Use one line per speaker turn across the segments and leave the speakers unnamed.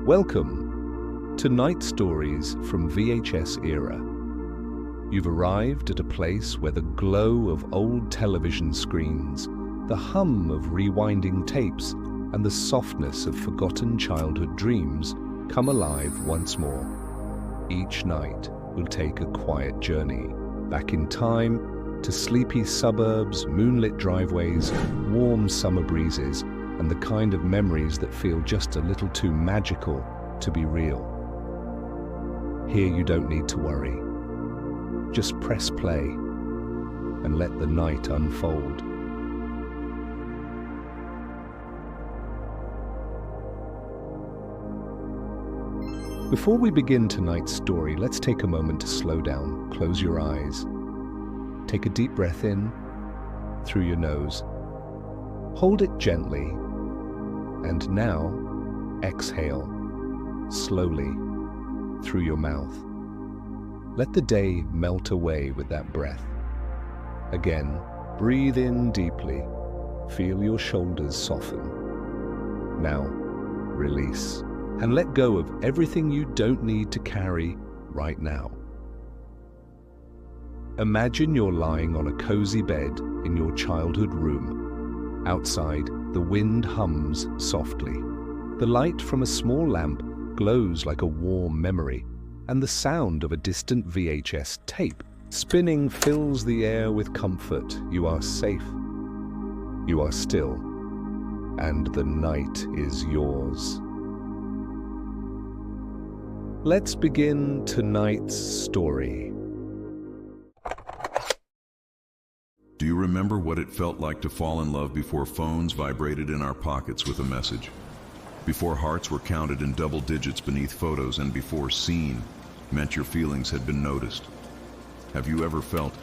Welcome to Night Stories from VHS Era. You've arrived at a place where the glow of old television screens, the hum of rewinding tapes, and the softness of forgotten childhood dreams come alive once more. Each night will take a quiet journey back in time to sleepy suburbs, moonlit driveways, warm summer breezes, and the kind of memories that feel just a little too magical to be real. Here you don't need to worry. Just press play and let the night unfold. Before we begin tonight's story, let's take a moment to slow down. Close your eyes. Take a deep breath in through your nose. Hold it gently. And now, exhale slowly through your mouth. Let the day melt away with that breath. Again, breathe in deeply. Feel your shoulders soften. Now, release and let go of everything you don't need to carry right now. Imagine you're lying on a cozy bed in your childhood room. Outside, the wind hums softly. The light from a small lamp glows like a warm memory, and the sound of a distant VHS tape spinning fills the air with comfort. You are safe. You are still. And the night is yours. Let's begin tonight's story.
Do you remember what it felt like to fall in love before phones vibrated in our pockets with a message? Before hearts were counted in double digits beneath photos, and before seen meant your feelings had been noticed? Have you ever felt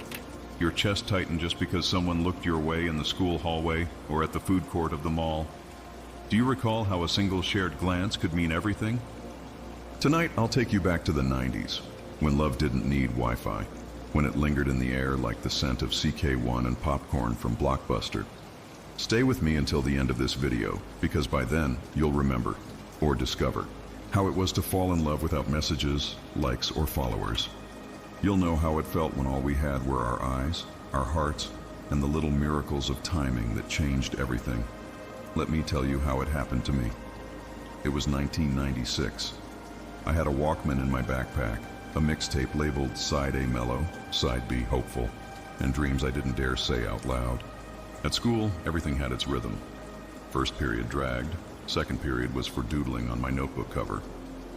your chest tighten just because someone looked your way in the school hallway or at the food court of the mall? Do you recall how a single shared glance could mean everything? Tonight, I'll take you back to the 90s, when love didn't need Wi-Fi, when it lingered in the air like the scent of CK1 and popcorn from Blockbuster. Stay with me until the end of this video, because by then, you'll remember, or discover, how it was to fall in love without messages, likes, or followers. You'll know how it felt when all we had were our eyes, our hearts, and the little miracles of timing that changed everything. Let me tell you how it happened to me. It was 1996. I had a Walkman in my backpack, a mixtape labeled Side A Mellow, Side B Hopeful, and dreams I didn't dare say out loud. At school, everything had its rhythm. First period dragged, second period was for doodling on my notebook cover,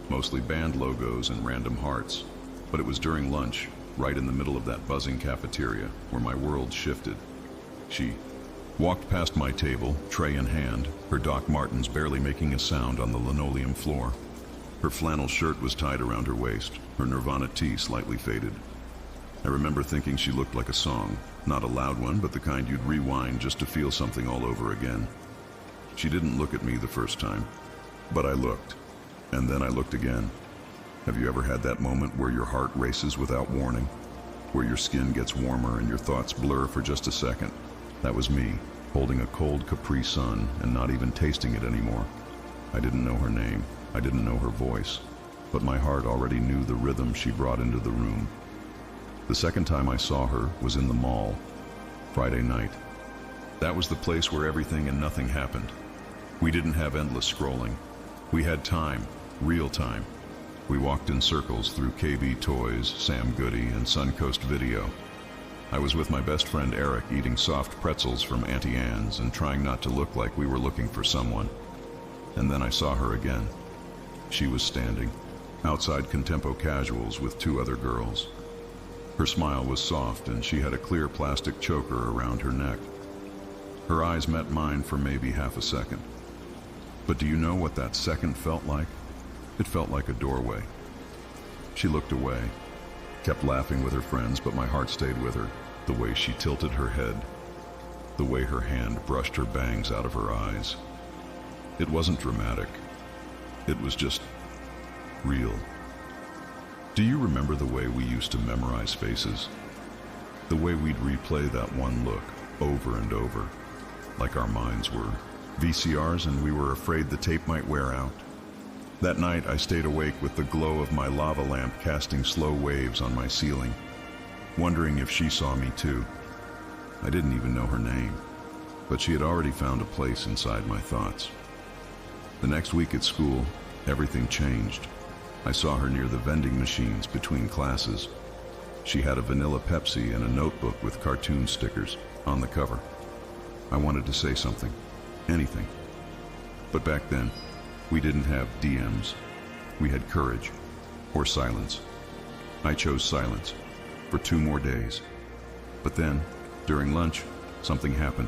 mostly band logos and random hearts. But it was during lunch, right in the middle of that buzzing cafeteria, where my world shifted. She walked past my table, tray in hand, her Doc Martens barely making a sound on the linoleum floor. Her flannel shirt was tied around her waist, her Nirvana tee slightly faded. I remember thinking she looked like a song, not a loud one, but the kind you'd rewind just to feel something all over again. She didn't look at me the first time, but I looked, and then I looked again. Have you ever had that moment where your heart races without warning, where your skin gets warmer and your thoughts blur for just a second? That was me, holding a cold Capri Sun and not even tasting it anymore. I didn't know her name. I didn't know her voice, but my heart already knew the rhythm she brought into the room. The second time I saw her was in the mall, Friday night. That was the place where everything and nothing happened. We didn't have endless scrolling. We had time, real time. We walked in circles through KB Toys, Sam Goody, and Suncoast Video. I was with my best friend Eric eating soft pretzels from Auntie Anne's and trying not to look like we were looking for someone. And then I saw her again. She was standing outside Contempo Casuals with two other girls. Her smile was soft and she had a clear plastic choker around her neck. Her eyes met mine for maybe half a second. But do you know what that second felt like? It felt like a doorway. She looked away, kept laughing with her friends, but my heart stayed with her. The way she tilted her head, the way her hand brushed her bangs out of her eyes. It wasn't dramatic. It was just real. Do you remember the way we used to memorize faces? The way we'd replay that one look over and over, like our minds were VCRs and we were afraid the tape might wear out. That night, I stayed awake with the glow of my lava lamp casting slow waves on my ceiling, wondering if she saw me too. I didn't even know her name, but she had already found a place inside my thoughts. The next week at school, everything changed. I saw her near the vending machines between classes. She had a vanilla Pepsi and a notebook with cartoon stickers on the cover. I wanted to say something, anything. But back then, we didn't have DMs. We had courage, or silence. I chose silence for 2 more days. But then, during lunch, something happened.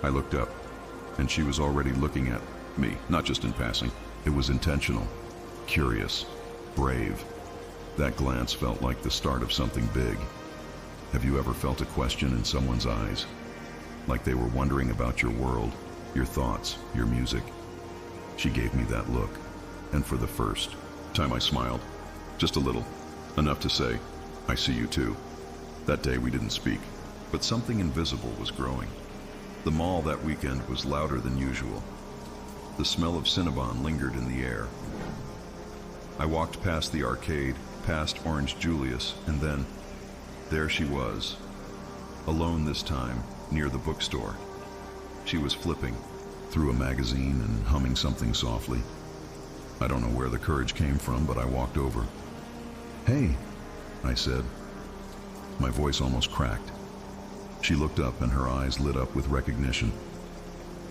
I looked up, and she was already looking at me, not just in passing. It was intentional, curious, brave. That glance felt like the start of something big. Have you ever felt a question in someone's eyes? Like they were wondering about your world, your thoughts, your music? She gave me that look, and for the first time I smiled. Just a little, enough to say, I see you too. That day we didn't speak, but something invisible was growing. The mall that weekend was louder than usual. The smell of Cinnabon lingered in the air. I walked past the arcade, past Orange Julius, and then, there she was, alone this time, near the bookstore. She was flipping through a magazine and humming something softly. I don't know where the courage came from, but I walked over. "Hey," I said. My voice almost cracked. She looked up and her eyes lit up with recognition.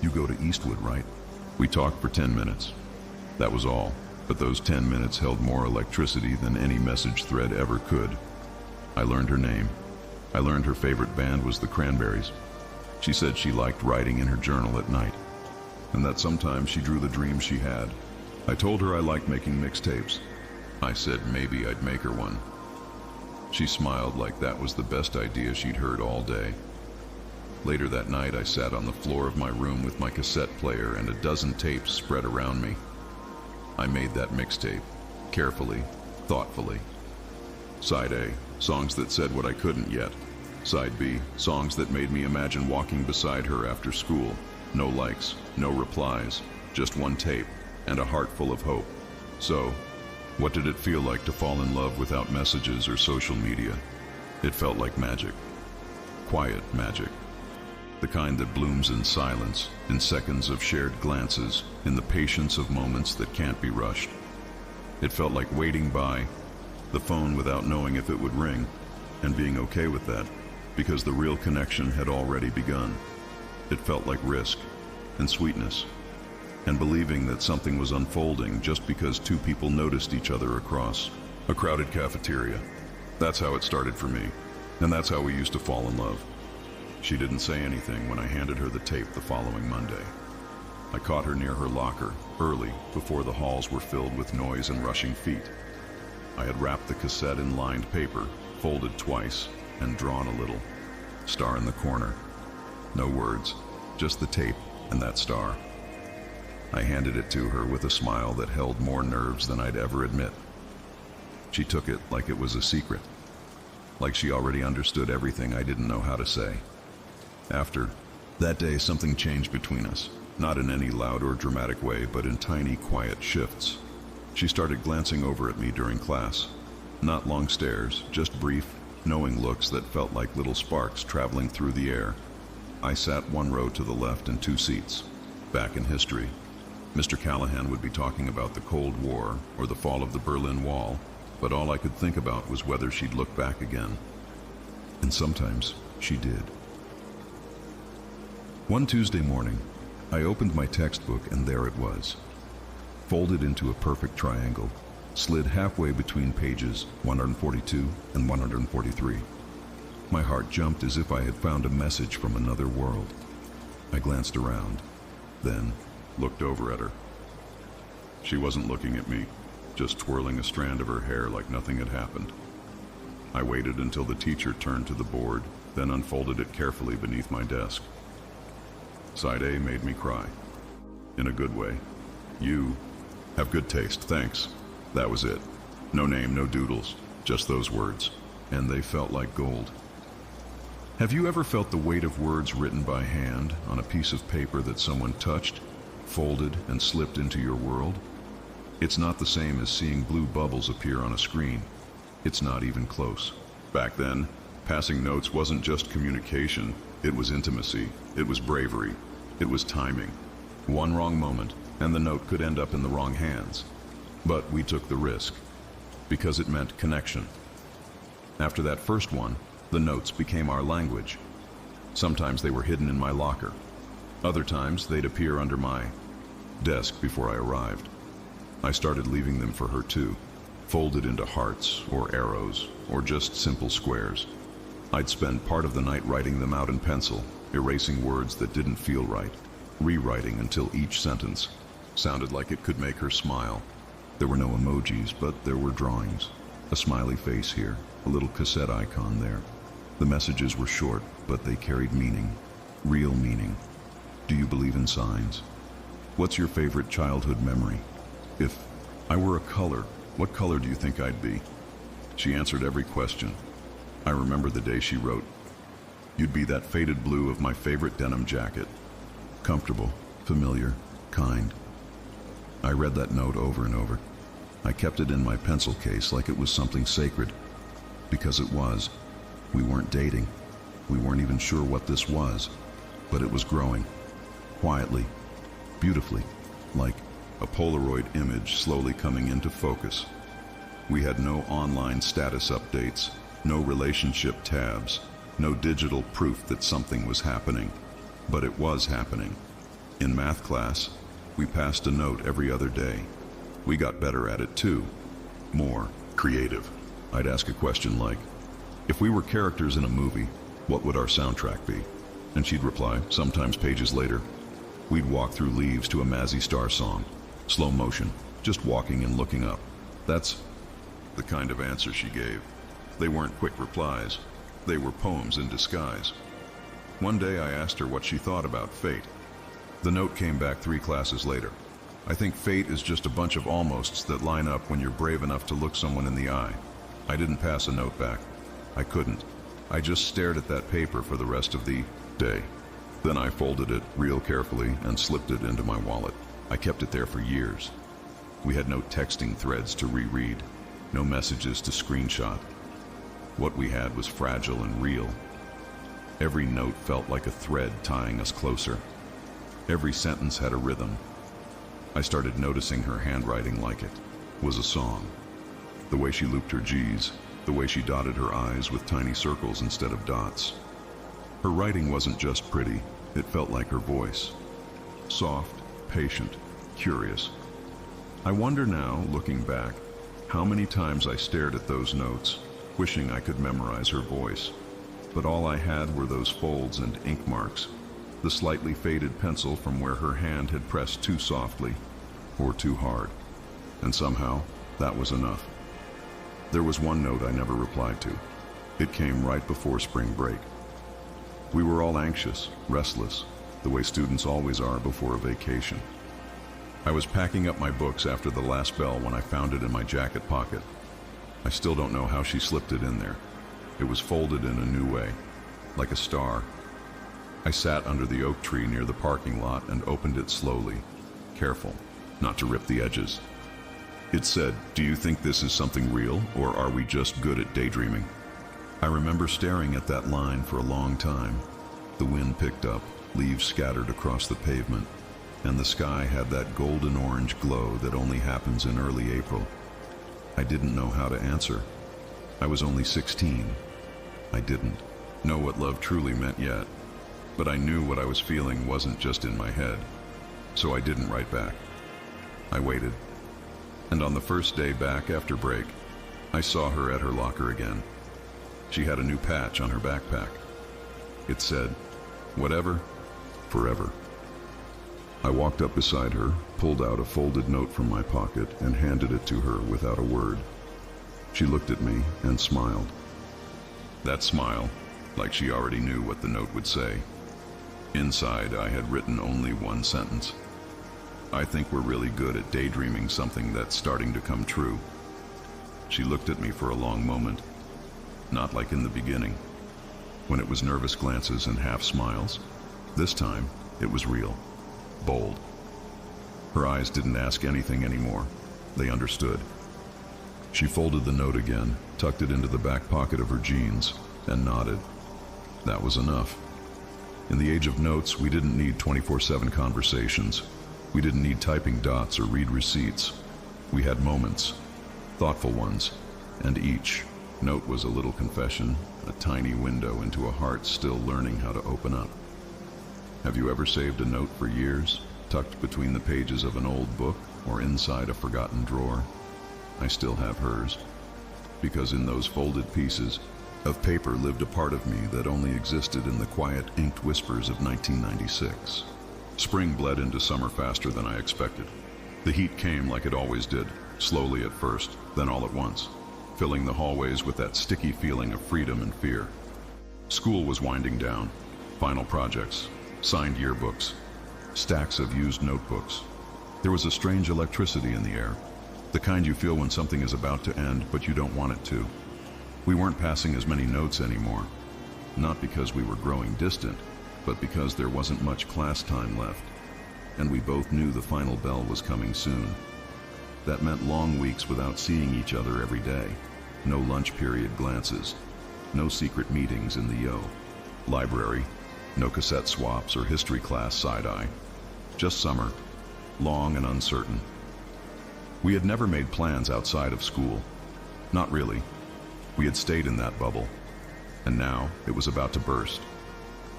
"You go to Eastwood, right?" We talked for 10 minutes. That was all, but those 10 minutes held more electricity than any message thread ever could. I learned her name. I learned her favorite band was the Cranberries. She said she liked writing in her journal at night, and that sometimes she drew the dreams she had. I told her I liked making mixtapes. I said maybe I'd make her one. She smiled like that was the best idea she'd heard all day. Later that night, I sat on the floor of my room with my cassette player and a dozen tapes spread around me. I made that mixtape, carefully, thoughtfully. Side A, songs that said what I couldn't yet. Side B, songs that made me imagine walking beside her after school. No likes, no replies, just one tape and a heart full of hope. So, what did it feel like to fall in love without messages or social media? It felt like magic. Quiet magic. The kind that blooms in silence, in seconds of shared glances, in the patience of moments that can't be rushed. It felt like waiting by the phone without knowing if it would ring, and being okay with that, because the real connection had already begun. It felt like risk and sweetness, and believing that something was unfolding just because 2 people noticed each other across a crowded cafeteria. That's how it started for me, and that's how we used to fall in love. She didn't say anything when I handed her the tape the following Monday. I caught her near her locker, early, before the halls were filled with noise and rushing feet. I had wrapped the cassette in lined paper, folded twice, and drawn a little star in the corner. No words, just the tape and that star. I handed it to her with a smile that held more nerves than I'd ever admit. She took it like it was a secret, like she already understood everything I didn't know how to say. After that day, something changed between us, not in any loud or dramatic way, but in tiny, quiet shifts. She started glancing over at me during class. Not long stares, just brief, knowing looks that felt like little sparks traveling through the air. I sat 1 row to the left and 2 seats. Back in history, Mr. Callahan would be talking about the Cold War or the fall of the Berlin Wall, but all I could think about was whether she'd look back again. And sometimes she did. One Tuesday morning, I opened my textbook and there it was, folded into a perfect triangle, slid halfway between pages 142 and 143. My heart jumped as if I had found a message from another world. I glanced around, then looked over at her. She wasn't looking at me, just twirling a strand of her hair like nothing had happened. I waited until the teacher turned to the board, then unfolded it carefully beneath my desk. Side A made me cry. In a good way. "You have good taste, thanks." That was it. No name, no doodles, just those words. And they felt like gold. Have you ever felt the weight of words written by hand on a piece of paper that someone touched, folded, and slipped into your world? It's not the same as seeing blue bubbles appear on a screen. It's not even close. Back then, passing notes wasn't just communication, it was intimacy, it was bravery, it was timing. One wrong moment, and the note could end up in the wrong hands. But we took the risk, because it meant connection. After that first one, the notes became our language. Sometimes they were hidden in my locker. Other times they'd appear under my desk before I arrived. I started leaving them for her too, folded into hearts or arrows or just simple squares. I'd spend part of the night writing them out in pencil, erasing words that didn't feel right, rewriting until each sentence sounded like it could make her smile. There were no emojis, but there were drawings. A smiley face here, a little cassette icon there. The messages were short, but they carried meaning, real meaning. Do you believe in signs? What's your favorite childhood memory? If I were a color, what color do you think I'd be? She answered every question. I remember the day she wrote, "You'd be that faded blue of my favorite denim jacket. Comfortable, familiar, kind." I read that note over and over. I kept it in my pencil case like it was something sacred. Because it was. We weren't dating. We weren't even sure what this was. But it was growing. Quietly. Beautifully. Like a Polaroid image slowly coming into focus. We had no online status updates, no relationship tabs, no digital proof that something was happening. But it was happening. In math class, we passed a note every other day. We got better at it too. More creative. I'd ask a question like, if we were characters in a movie, what would our soundtrack be? And she'd reply, sometimes pages later, we'd walk through leaves to a Mazzy Star song. Slow motion, just walking and looking up. That's the kind of answer she gave. They weren't quick replies. They were poems in disguise. One day I asked her what she thought about fate. The note came back 3 classes later. I think fate is just a bunch of almosts that line up when you're brave enough to look someone in the eye. I didn't pass a note back. I couldn't. I just stared at that paper for the rest of the day. Then I folded it real carefully and slipped it into my wallet. I kept it there for years. We had no texting threads to reread, no messages to screenshot. What we had was fragile and real. Every note felt like a thread tying us closer. Every sentence had a rhythm. I started noticing her handwriting like it was a song. The way she looped her G's, the way she dotted her I's with tiny circles instead of dots. Her writing wasn't just pretty, it felt like her voice. Soft, patient, curious. I wonder now, looking back, how many times I stared at those notes, wishing I could memorize her voice. But all I had were those folds and ink marks, the slightly faded pencil from where her hand had pressed too softly or too hard. And somehow, that was enough. There was one note I never replied to. It came right before spring break. We were all anxious, restless, the way students always are before a vacation. I was packing up my books after the last bell when I found it in my jacket pocket. I still don't know how she slipped it in there. It was folded in a new way, like a star. I sat under the oak tree near the parking lot and opened it slowly, careful, not to rip the edges. It said, "Do you think this is something real, or are we just good at daydreaming?" I remember staring at that line for a long time. The wind picked up, leaves scattered across the pavement, and the sky had that golden orange glow that only happens in early April. I didn't know how to answer. I was only 16. I didn't know what love truly meant yet, but I knew what I was feeling wasn't just in my head, so I didn't write back. I waited, and on the first day back after break, I saw her at her locker again. She had a new patch on her backpack. It said, "Whatever, forever." I walked up beside her, pulled out a folded note from my pocket, and handed it to her without a word. She looked at me and smiled. That smile, like she already knew what the note would say. Inside, I had written only one sentence. "I think we're really good at daydreaming something that's starting to come true." She looked at me for a long moment, not like in the beginning, when it was nervous glances and half smiles. This time, it was real, bold. Her eyes didn't ask anything anymore. They understood. She folded the note again, tucked it into the back pocket of her jeans, and nodded. That was enough. In the age of notes, we didn't need 24/7 conversations. We didn't need typing dots or read receipts. We had moments, thoughtful ones, and each note was a little confession, a tiny window into a heart still learning how to open up. Have you ever saved a note for years, tucked between the pages of an old book or inside a forgotten drawer? I still have hers, because in those folded pieces of paper lived a part of me that only existed in the quiet inked whispers of 1996. Spring bled into summer faster than I expected. The heat came like it always did, slowly at first, then all at once, filling the hallways with that sticky feeling of freedom and fear. School was winding down. Final projects, signed yearbooks, stacks of used notebooks. There was a strange electricity in the air, the kind you feel when something is about to end but you don't want it to. We weren't passing as many notes anymore, not because we were growing distant, but because there wasn't much class time left, and we both knew the final bell was coming soon. That meant long weeks without seeing each other every day, no lunch period glances, no secret meetings in the library, no cassette swaps or history class side-eye, just summer, long and uncertain. We had never made plans outside of school. Not really. We had stayed in that bubble, and now it was about to burst.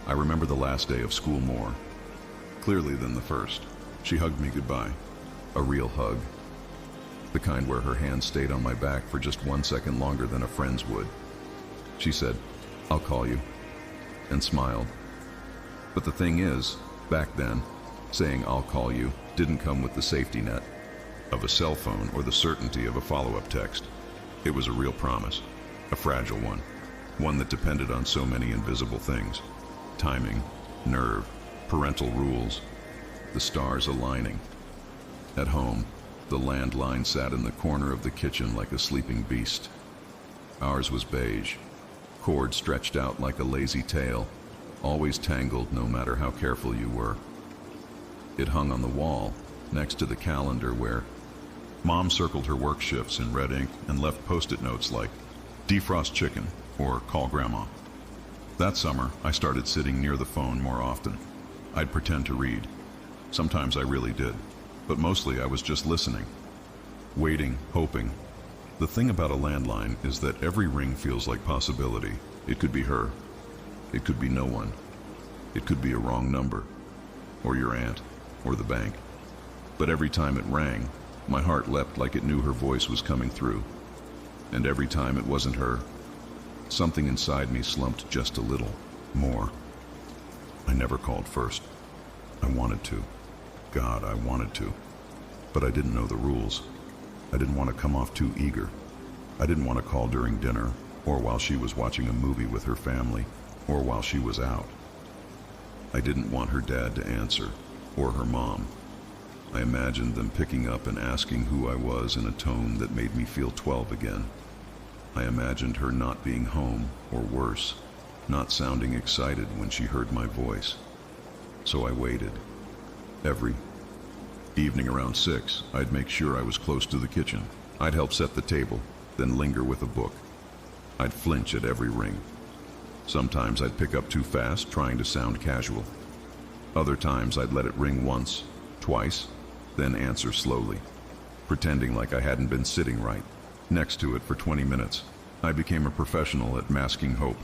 I remember the last day of school more clearly than the first. She hugged me goodbye, a real hug, the kind where her hand stayed on my back for just 1 second longer than a friend's would. She said, "I'll call you," and smiled. But the thing is, back then, saying "I'll call you" didn't come with the safety net of a cell phone or the certainty of a follow-up text. It was a real promise, a fragile one that depended on so many invisible things: timing, nerve, parental rules, the stars aligning. At home, the landline sat in the corner of the kitchen like a sleeping beast. Ours was beige, cord stretched out like a lazy tail, always tangled no matter how careful you were. It hung on the wall, next to the calendar where Mom circled her work shifts in red ink and left post-it notes like, "Defrost chicken," or "Call Grandma." That summer, I started sitting near the phone more often. I'd pretend to read. Sometimes I really did, but mostly I was just listening, waiting, hoping. The thing about a landline is that every ring feels like possibility. It could be her. It could be no one. It could be a wrong number, or your aunt, or the bank. But every time it rang, my heart leapt like it knew her voice was coming through. And every time it wasn't her, something inside me slumped just a little more. I never called first. I wanted to. God, I wanted to. But I didn't know the rules. I didn't want to come off too eager. I didn't want to call during dinner, or while she was watching a movie with her family, or while she was out. I didn't want her dad to answer, or her mom. I imagined them picking up and asking who I was in a tone that made me feel 12 again. I imagined her not being home, or worse, not sounding excited when she heard my voice. So I waited. Every evening around 6, I'd make sure I was close to the kitchen. I'd help set the table, then linger with a book. I'd flinch at every ring. Sometimes I'd pick up too fast, trying to sound casual. Other times I'd let it ring once, twice, then answer slowly, pretending like I hadn't been sitting right next to it for 20 minutes. I became a professional at masking hope.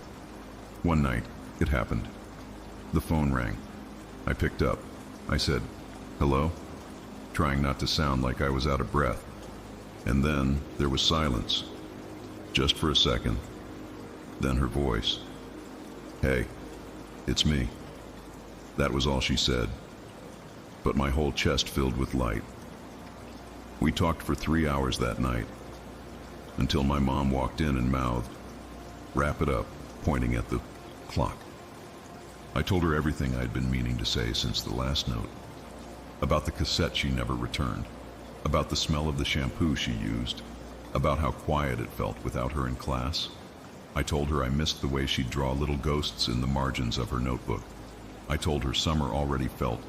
One night, it happened. The phone rang. I picked up. I said, "Hello?" trying not to sound like I was out of breath. And then there was silence, just for a second. Then her voice. "Hey, it's me." That was all she said, but my whole chest filled with light. We talked for 3 hours that night, until my mom walked in and mouthed, "Wrap it up," pointing at the clock. I told her everything I'd been meaning to say since the last note. About the cassette she never returned, about the smell of the shampoo she used, about how quiet it felt without her in class. I told her I missed the way she'd draw little ghosts in the margins of her notebook. I told her summer already felt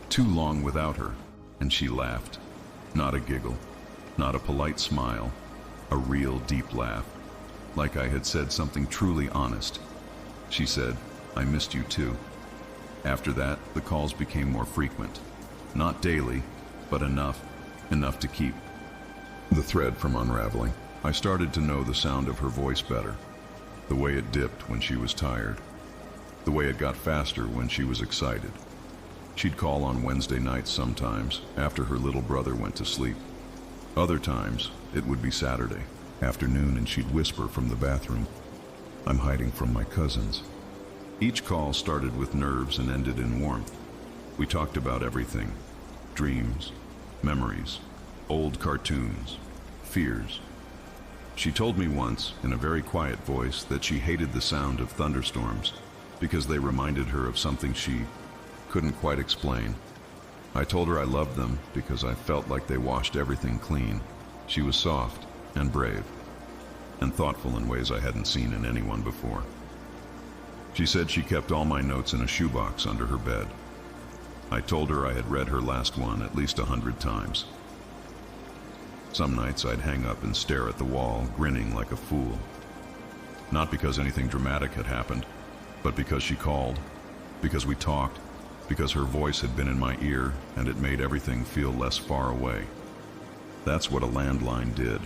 too long without her, and she laughed. Not a giggle, Not a polite smile, a real deep laugh, like I had said something truly honest. She said, "I missed you too." After that, the calls became more frequent. Not daily, but enough to keep the thread from unraveling. I started to know the sound of her voice better, the way it dipped when she was tired, the way it got faster when she was excited. She'd call on Wednesday nights sometimes, after her little brother went to sleep. Other times, it would be Saturday afternoon and she'd whisper from the bathroom, "I'm hiding from my cousins." Each call started with nerves and ended in warmth. We talked about everything: dreams, memories, old cartoons, fears. She told me once, in a very quiet voice, that she hated the sound of thunderstorms because they reminded her of something she couldn't quite explain. I told her I loved them because I felt like they washed everything clean. She was soft and brave and thoughtful in ways I hadn't seen in anyone before. She said she kept all my notes in a shoebox under her bed. I told her I had read her last one at least 100 times. Some nights I'd hang up and stare at the wall, grinning like a fool. Not because anything dramatic had happened, but because she called, because we talked, because her voice had been in my ear and it made everything feel less far away. That's what a landline did.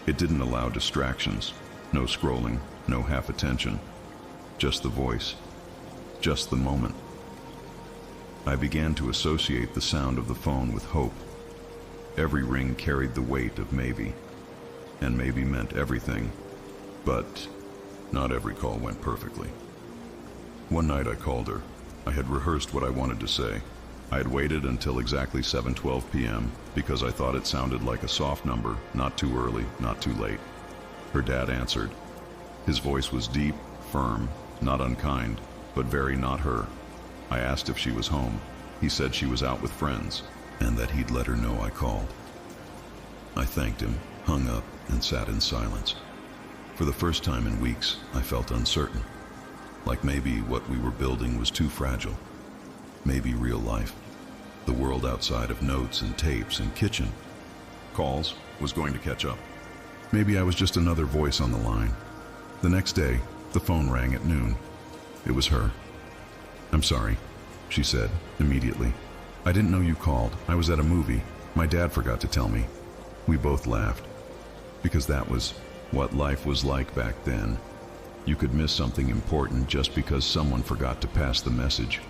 It didn't allow distractions, no scrolling, no half attention, just the voice, just the moment. I began to associate the sound of the phone with hope. Every ring carried the weight of maybe, and maybe meant everything, but not every call went perfectly. One night I called her. I had rehearsed what I wanted to say. I had waited until exactly 7:12 p.m. because I thought it sounded like a soft number, not too early, not too late. Her dad answered. His voice was deep, firm, not unkind, but very not her. I asked if she was home. He said she was out with friends, and that he'd let her know I called. I thanked him, hung up, and sat in silence. For the first time in weeks, I felt uncertain. Like maybe what we were building was too fragile. Maybe real life, the world outside of notes and tapes and kitchen calls, was going to catch up. Maybe I was just another voice on the line. The next day, the phone rang at noon. It was her. "I'm sorry," she said immediately. "I didn't know you called. I was at a movie. My dad forgot to tell me." We both laughed, because that was what life was like back then. You could miss something important just because someone forgot to pass the message.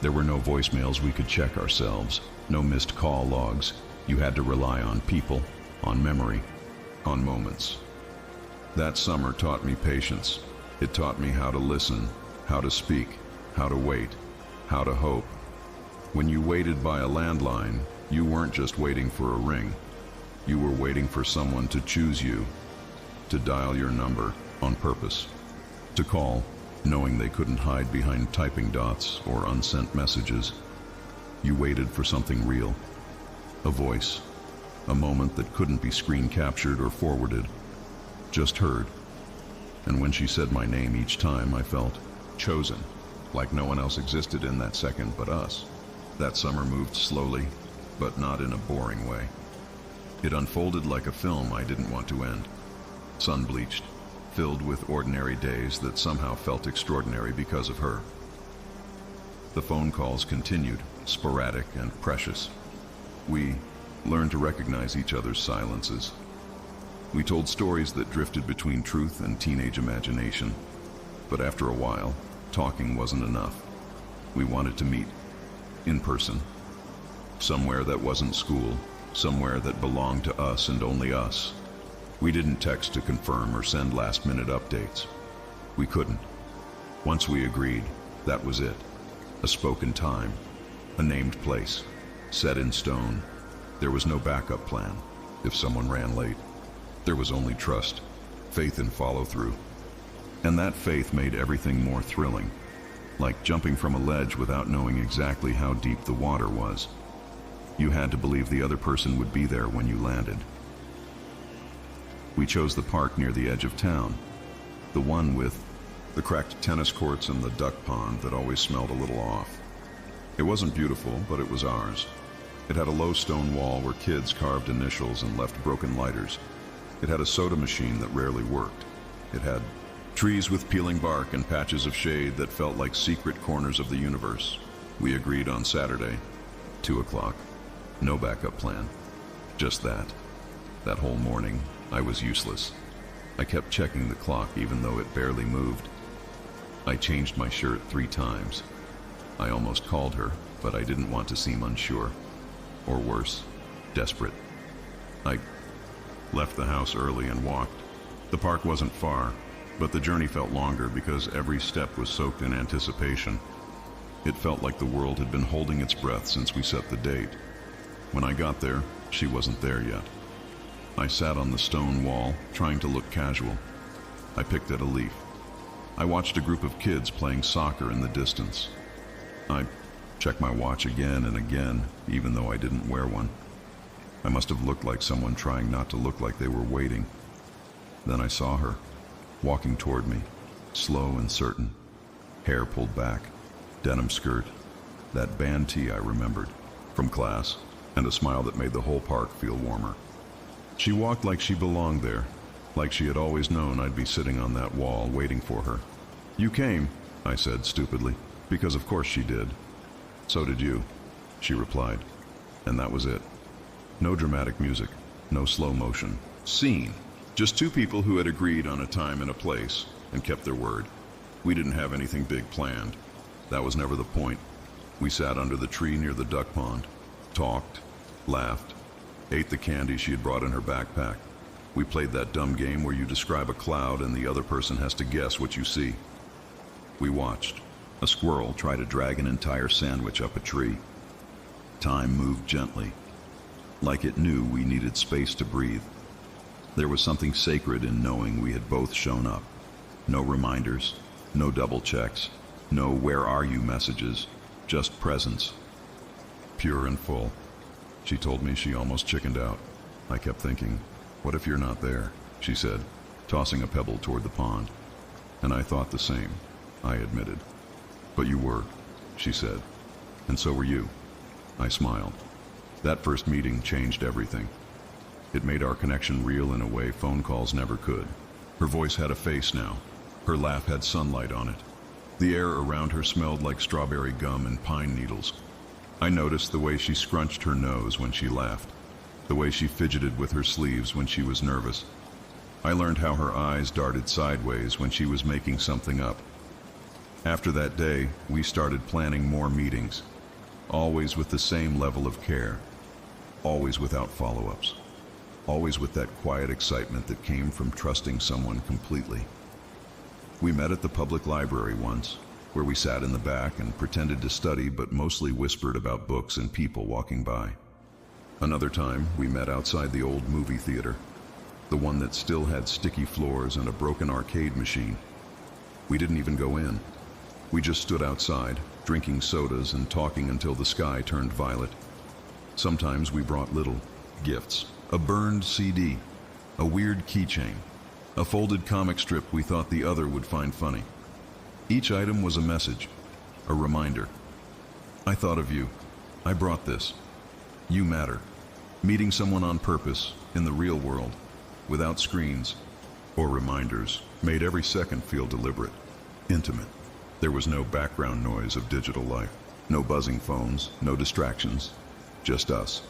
There were no voicemails we could check ourselves, no missed call logs. You had to rely on people, on memory, on moments. That summer taught me patience. It taught me how to listen, how to speak, how to wait, how to hope. When you waited by a landline, you weren't just waiting for a ring. You were waiting for someone to choose you, to dial your number on purpose, to call, knowing they couldn't hide behind typing dots or unsent messages. You waited for something real, a voice, a moment that couldn't be screen captured or forwarded, just heard. And when she said my name each time, I felt chosen, like no one else existed in that second but us. That summer moved slowly, but not in a boring way. It unfolded like a film I didn't want to end. Sun-bleached, filled with ordinary days that somehow felt extraordinary because of her. The phone calls continued, sporadic and precious. We learned to recognize each other's silences. We told stories that drifted between truth and teenage imagination. But after a while, talking wasn't enough. We wanted to meet, in person. Somewhere that wasn't school, somewhere that belonged to us and only us. We didn't text to confirm or send last-minute updates. We couldn't. Once we agreed, that was it. A spoken time, a named place, set in stone. There was no backup plan if someone ran late. There was only trust, faith and follow-through. And that faith made everything more thrilling, like jumping from a ledge without knowing exactly how deep the water was. You had to believe the other person would be there when you landed. We chose the park near the edge of town, the one with the cracked tennis courts and the duck pond that always smelled a little off. It wasn't beautiful, but it was ours. It had a low stone wall where kids carved initials and left broken lighters. It had a soda machine that rarely worked. It had trees with peeling bark and patches of shade that felt like secret corners of the universe. We agreed on Saturday, 2 o'clock. No backup plan. Just that. That whole morning, I was useless. I kept checking the clock even though it barely moved. I changed my shirt 3 times. I almost called her, but I didn't want to seem unsure. Or worse, desperate. I left the house early and walked. The park wasn't far, but the journey felt longer because every step was soaked in anticipation. It felt like the world had been holding its breath since we set the date. When I got there, she wasn't there yet. I sat on the stone wall, trying to look casual. I picked at a leaf. I watched a group of kids playing soccer in the distance. I checked my watch again and again, even though I didn't wear one. I must have looked like someone trying not to look like they were waiting. Then I saw her, walking toward me, slow and certain, hair pulled back, denim skirt, that band tee I remembered from class, and a smile that made the whole park feel warmer. She walked like she belonged there, like she had always known I'd be sitting on that wall waiting for her. "You came," I said stupidly, because of course she did. "So did you," she replied, and that was it. No dramatic music, no slow motion. Scene. Just 2 people who had agreed on a time and a place and kept their word. We didn't have anything big planned. That was never the point. We sat under the tree near the duck pond, talked, laughed, ate the candy she had brought in her backpack. We played that dumb game where you describe a cloud and the other person has to guess what you see. We watched a squirrel try to drag an entire sandwich up a tree. Time moved gently, like it knew we needed space to breathe. There was something sacred in knowing we had both shown up. No reminders, no double checks, no "where are you" messages, just presence. Pure and full. She told me she almost chickened out. I kept thinking, what if you're not there? She said, tossing a pebble toward the pond. And I thought the same, I admitted. But you were, she said, and so were you. I smiled. That first meeting changed everything. It made our connection real in a way phone calls never could. Her voice had a face now. Her laugh had sunlight on it. The air around her smelled like strawberry gum and pine needles. I noticed the way she scrunched her nose when she laughed, the way she fidgeted with her sleeves when she was nervous. I learned how her eyes darted sideways when she was making something up. After that day, we started planning more meetings, always with the same level of care, always without follow-ups, always with that quiet excitement that came from trusting someone completely. We met at the public library once, where we sat in the back and pretended to study but mostly whispered about books and people walking by. Another time, we met outside the old movie theater, the one that still had sticky floors and a broken arcade machine. We didn't even go in. We just stood outside, drinking sodas and talking until the sky turned violet. Sometimes we brought little gifts, a burned CD, a weird keychain, a folded comic strip we thought the other would find funny. Each item was a message, a reminder. I thought of you. I brought this. You matter. Meeting someone on purpose, in the real world, without screens or reminders, made every second feel deliberate, intimate. There was no background noise of digital life, no buzzing phones, no distractions, just us,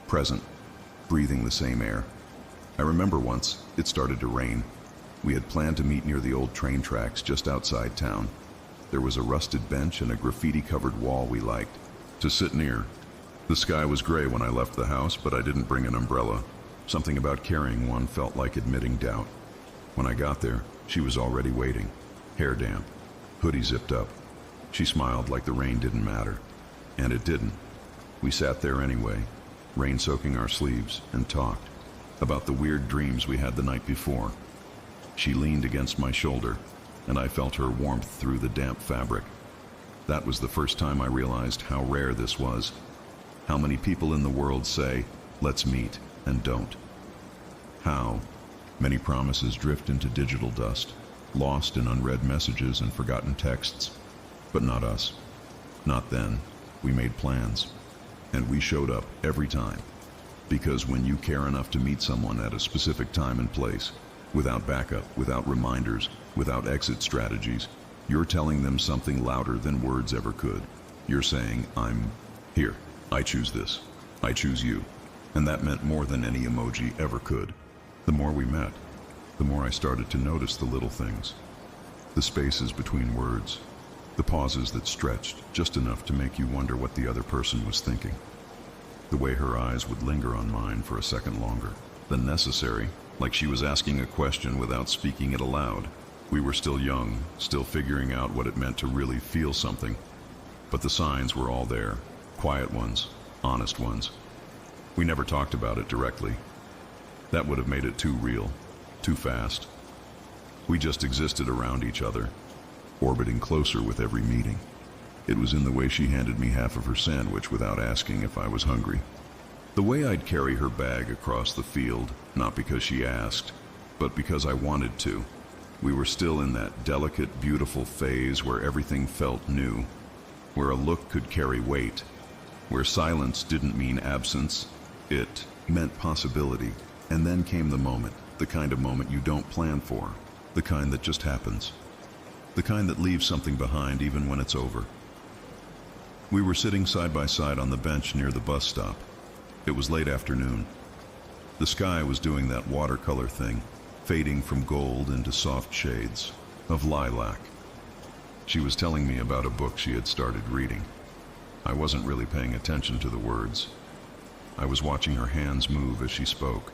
present, breathing the same air. I remember once, it started to rain. We had planned to meet near the old train tracks just outside town. There was a rusted bench and a graffiti-covered wall we liked to sit near. The sky was gray when I left the house, but I didn't bring an umbrella. Something about carrying one felt like admitting doubt. When I got there, she was already waiting, hair damp, hoodie zipped up. She smiled like the rain didn't matter. And it didn't. We sat there anyway, rain soaking our sleeves, and talked about the weird dreams we had the night before. She leaned against my shoulder, and I felt her warmth through the damp fabric. That was the first time I realized how rare this was. How many people in the world say, "Let's meet," and don't. How many promises drift into digital dust, lost in unread messages and forgotten texts. But not us. Not then. We made plans. And we showed up every time. Because when you care enough to meet someone at a specific time and place, without backup, without reminders, without exit strategies, you're telling them something louder than words ever could. You're saying, I'm here. I choose this. I choose you. And that meant more than any emoji ever could. The more we met, the more I started to notice the little things. The spaces between words, the pauses that stretched just enough to make you wonder what the other person was thinking. The way her eyes would linger on mine for a second longer than necessary, like she was asking a question without speaking it aloud. We were still young, still figuring out what it meant to really feel something. But the signs were all there, quiet ones, honest ones. We never talked about it directly. That would have made it too real, too fast. We just existed around each other, orbiting closer with every meeting. It was in the way she handed me half of her sandwich without asking if I was hungry. The way I'd carry her bag across the field, not because she asked, but because I wanted to. We were still in that delicate, beautiful phase where everything felt new, where a look could carry weight, where silence didn't mean absence, it meant possibility. And then came the moment, the kind of moment you don't plan for, the kind that just happens, the kind that leaves something behind even when it's over. We were sitting side by side on the bench near the bus stop. It was late afternoon. The sky was doing that watercolor thing, fading from gold into soft shades of lilac. She was telling me about a book she had started reading. I wasn't really paying attention to the words. I was watching her hands move as she spoke.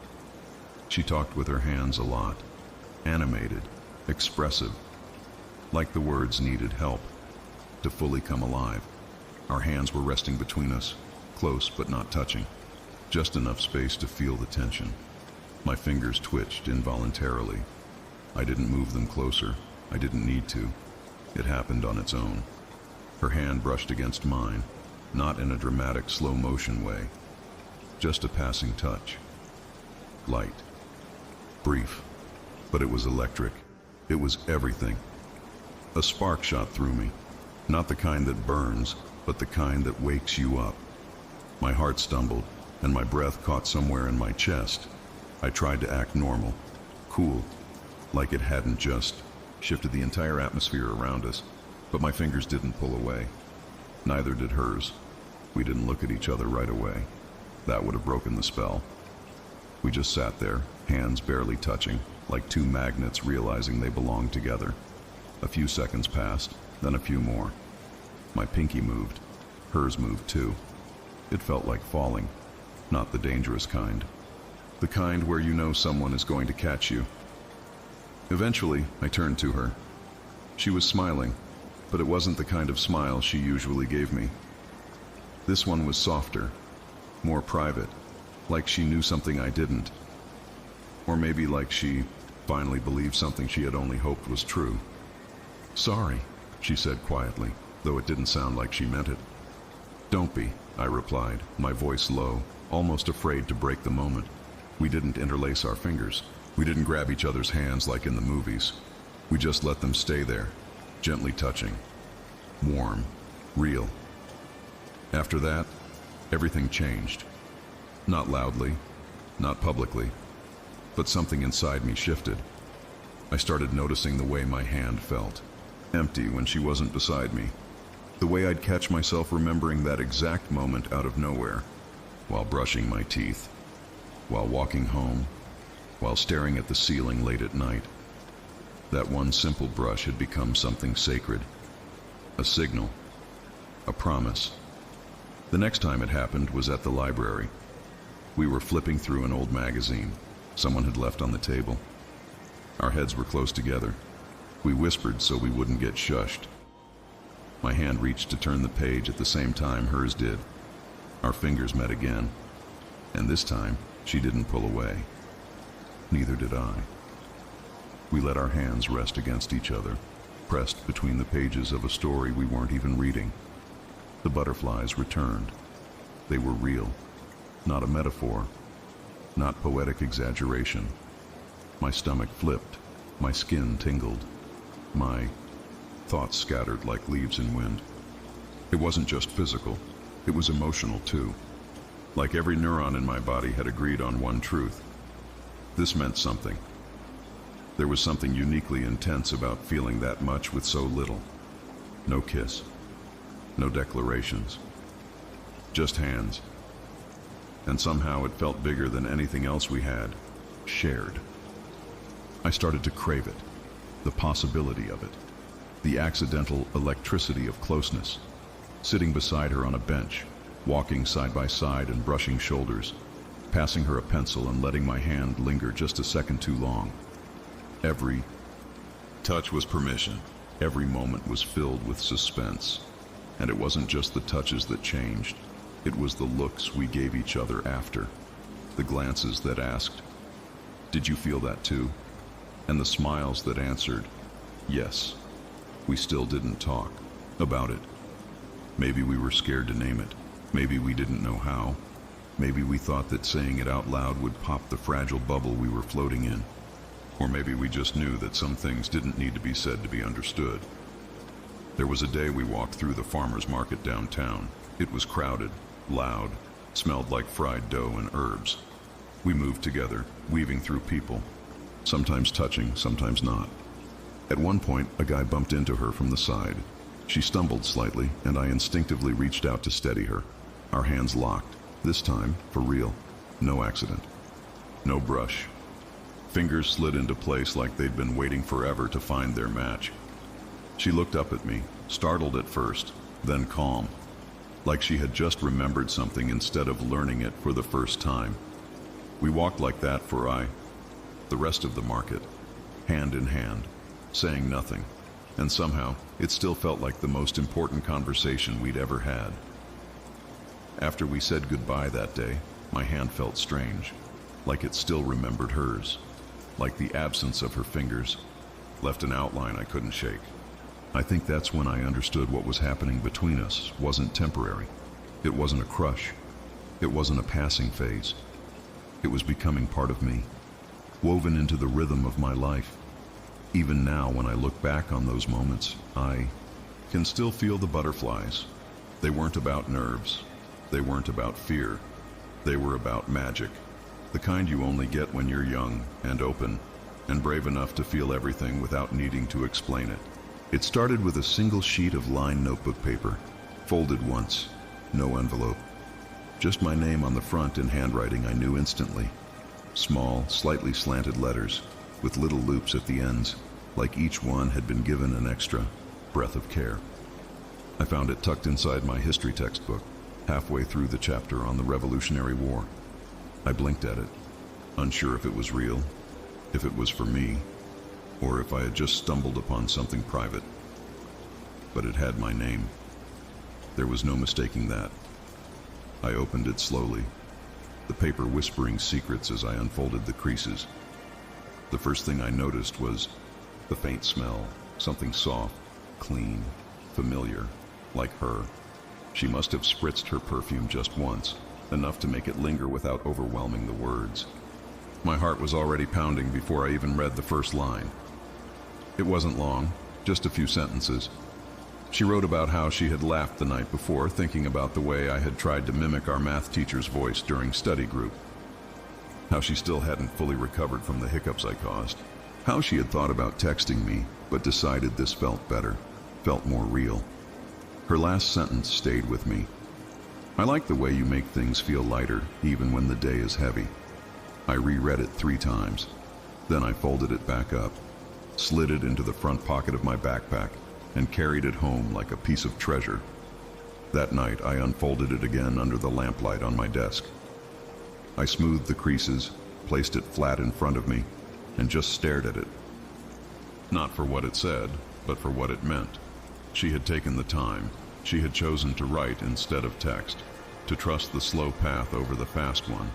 She talked with her hands a lot, animated, expressive, like the words needed help to fully come alive. Our hands were resting between us, close but not touching, just enough space to feel the tension. My fingers twitched involuntarily. I didn't move them closer. I didn't need to. It happened on its own. Her hand brushed against mine, not in a dramatic slow motion way, just a passing touch. Light. Brief. But it was electric. It was everything. A spark shot through me. Not the kind that burns, but the kind that wakes you up. My heart stumbled, and my breath caught somewhere in my chest. I tried to act normal, cool, like it hadn't just shifted the entire atmosphere around us, but my fingers didn't pull away. Neither did hers. We didn't look at each other right away. That would have broken the spell. We just sat there, hands barely touching, like two magnets realizing they belonged together. A few seconds passed, then a few more. My pinky moved. Hers moved too. It felt like falling, not the dangerous kind. The kind where you know someone is going to catch you. Eventually, I turned to her. She was smiling, but it wasn't the kind of smile she usually gave me. This one was softer, more private, like she knew something I didn't. Or maybe like she finally believed something she had only hoped was true. "Sorry," she said quietly, though it didn't sound like she meant it. "Don't be," I replied, my voice low, almost afraid to break the moment. We didn't interlace our fingers. We didn't grab each other's hands like in the movies. We just let them stay there, gently touching. Warm, real. After that, everything changed. Not loudly, not publicly, but something inside me shifted. I started noticing the way my hand felt, empty when she wasn't beside me. The way I'd catch myself remembering that exact moment out of nowhere, while brushing my teeth, while walking home, while staring at the ceiling late at night. That one simple brush had become something sacred, a signal, a promise. The next time it happened was at the library. We were flipping through an old magazine someone had left on the table. Our heads were close together. We whispered so we wouldn't get shushed. My hand reached to turn the page at the same time hers did. Our fingers met again, and this time she didn't pull away. Neither did I. We let our hands rest against each other, pressed between the pages of a story we weren't even reading. The butterflies returned. They were real, not a metaphor, not poetic exaggeration. My stomach flipped, my skin tingled, my thoughts scattered like leaves in wind. It wasn't just physical, it was emotional too. Like every neuron in my body had agreed on one truth. This meant something. There was something uniquely intense about feeling that much with so little. No kiss. No declarations. Just hands. And somehow it felt bigger than anything else we had shared. I started to crave it. The possibility of it. The accidental electricity of closeness. Sitting beside her on a bench, walking side by side and brushing shoulders, passing her a pencil and letting my hand linger just a second too long. Every touch was permission. Every moment was filled with suspense. And it wasn't just the touches that changed. It was the looks we gave each other after. The glances that asked, "Did you feel that too?" And the smiles that answered, "Yes." We still didn't talk about it. Maybe we were scared to name it. Maybe we didn't know how. Maybe we thought that saying it out loud would pop the fragile bubble we were floating in. Or maybe we just knew that some things didn't need to be said to be understood. There was a day we walked through the farmer's market downtown. It was crowded, loud, smelled like fried dough and herbs. We moved together, weaving through people, sometimes touching, sometimes not. At one point, a guy bumped into her from the side. She stumbled slightly, and I instinctively reached out to steady her. Our hands locked, this time for real. No accident. No brush. Fingers slid into place like they'd been waiting forever to find their match. She looked up at me, startled at first, then calm, like she had just remembered something instead of learning it for the first time. We walked like that for the rest of the market, hand in hand, saying nothing, and somehow it still felt like the most important conversation we'd ever had. After we said goodbye that day, my hand felt strange, like it still remembered hers, like the absence of her fingers left an outline I couldn't shake. I think that's when I understood what was happening between us wasn't temporary. It wasn't a crush. It wasn't a passing phase. It was becoming part of me, woven into the rhythm of my life. Even now, when I look back on those moments, I can still feel the butterflies. They weren't about nerves. They weren't about fear. They were about magic, the kind you only get when you're young and open and brave enough to feel everything without needing to explain it. It started with a single sheet of lined notebook paper, folded once, no envelope. Just my name on the front in handwriting I knew instantly. Small, slightly slanted letters, with little loops at the ends, like each one had been given an extra breath of care. I found it tucked inside my history textbook, halfway through the chapter on the Revolutionary War. I blinked at it, unsure if it was real, if it was for me, or if I had just stumbled upon something private. But it had my name. There was no mistaking that. I opened it slowly, the paper whispering secrets as I unfolded the creases. The first thing I noticed was the faint smell, something soft, clean, familiar, like her. She must have spritzed her perfume just once, enough to make it linger without overwhelming the words. My heart was already pounding before I even read the first line. It wasn't long, just a few sentences. She wrote about how she had laughed the night before, thinking about the way I had tried to mimic our math teacher's voice during study group. How she still hadn't fully recovered from the hiccups I caused. How she had thought about texting me, but decided this felt better, felt more real. Her last sentence stayed with me. I like the way you make things feel lighter, even when the day is heavy. I reread it 3 times. Then I folded it back up, slid it into the front pocket of my backpack, and carried it home like a piece of treasure. That night, I unfolded it again under the lamplight on my desk. I smoothed the creases, placed it flat in front of me, and just stared at it. Not for what it said, but for what it meant. She had taken the time. She had chosen to write instead of text, to trust the slow path over the fast one.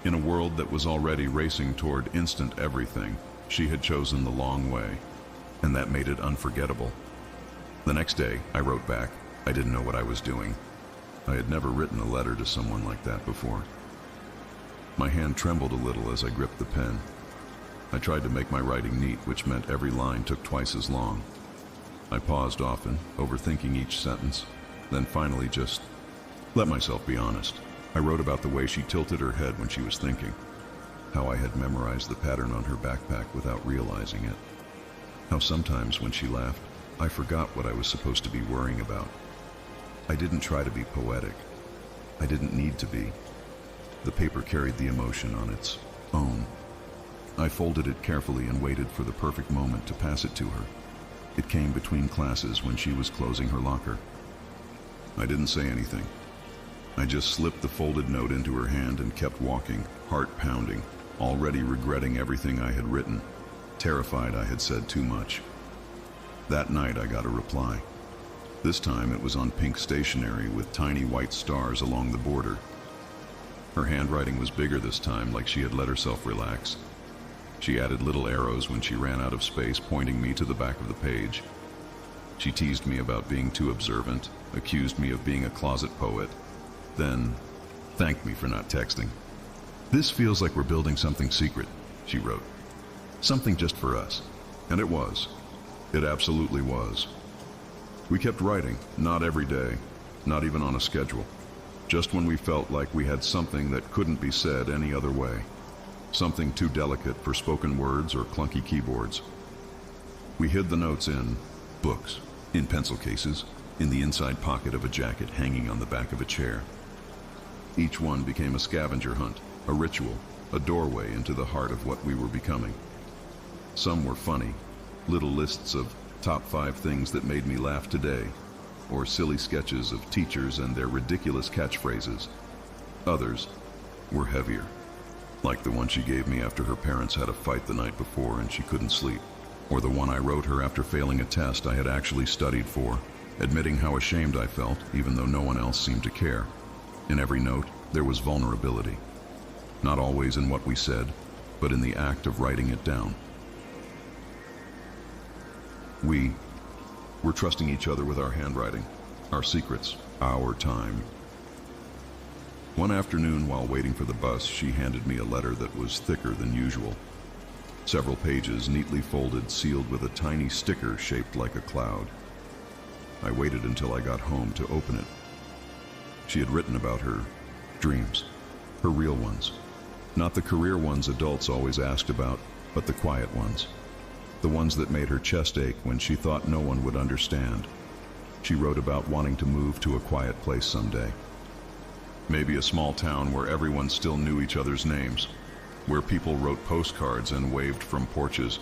In a world that was already racing toward instant everything, she had chosen the long way, and that made it unforgettable. The next day, I wrote back. I didn't know what I was doing. I had never written a letter to someone like that before. My hand trembled a little as I gripped the pen. I tried to make my writing neat, which meant every line took twice as long. I paused often, overthinking each sentence, then finally just let myself be honest. I wrote about the way she tilted her head when she was thinking, how I had memorized the pattern on her backpack without realizing it, how sometimes when she laughed, I forgot what I was supposed to be worrying about. I didn't try to be poetic. I didn't need to be. The paper carried the emotion on its own. I folded it carefully and waited for the perfect moment to pass it to her. It came between classes when she was closing her locker. I didn't say anything. I just slipped the folded note into her hand and kept walking, heart pounding, already regretting everything I had written, terrified I had said too much. That night I got a reply. This time it was on pink stationery with tiny white stars along the border. Her handwriting was bigger this time, like she had let herself relax. She added little arrows when she ran out of space, pointing me to the back of the page. She teased me about being too observant, accused me of being a closet poet, then thanked me for not texting. "This feels like we're building something secret," she wrote. "Something just for us." And it was. It absolutely was. We kept writing, not every day, not even on a schedule, just when we felt like we had something that couldn't be said any other way, something too delicate for spoken words or clunky keyboards. We hid the notes in books, in pencil cases, in the inside pocket of a jacket hanging on the back of a chair. Each one became a scavenger hunt, a ritual, a doorway into the heart of what we were becoming. Some were funny, little lists of top 5 things that made me laugh today, or silly sketches of teachers and their ridiculous catchphrases. Others were heavier, like the one she gave me after her parents had a fight the night before and she couldn't sleep, or the one I wrote her after failing a test I had actually studied for, admitting how ashamed I felt, even though no one else seemed to care. In every note, there was vulnerability. Not always in what we said, but in the act of writing it down. We were trusting each other with our handwriting, our secrets, our time. One afternoon, while waiting for the bus, she handed me a letter that was thicker than usual. Several pages, neatly folded, sealed with a tiny sticker shaped like a cloud. I waited until I got home to open it. She had written about her dreams, her real ones. Not the career ones adults always asked about, but the quiet ones. The ones that made her chest ache when she thought no one would understand. She wrote about wanting to move to a quiet place someday. Maybe a small town where everyone still knew each other's names, where people wrote postcards and waved from porches.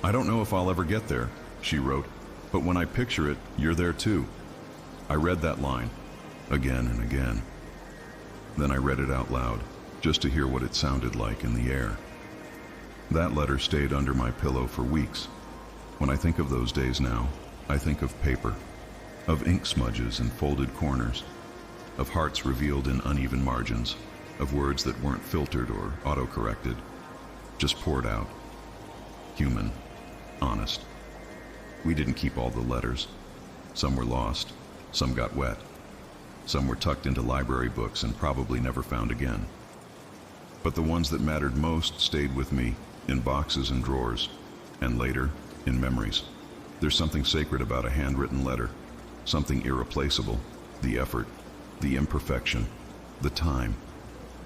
"I don't know if I'll ever get there," she wrote, "but when I picture it, you're there too." I read that line again and again. Then I read it out loud, just to hear what it sounded like in the air. That letter stayed under my pillow for weeks. When I think of those days now, I think of paper, of ink smudges and folded corners, of hearts revealed in uneven margins, of words that weren't filtered or auto-corrected, just poured out. Human, honest. We didn't keep all the letters. Some were lost, some got wet, some were tucked into library books and probably never found again. But the ones that mattered most stayed with me, in boxes and drawers, and later, in memories. There's something sacred about a handwritten letter, something irreplaceable, the effort, the imperfection, the time.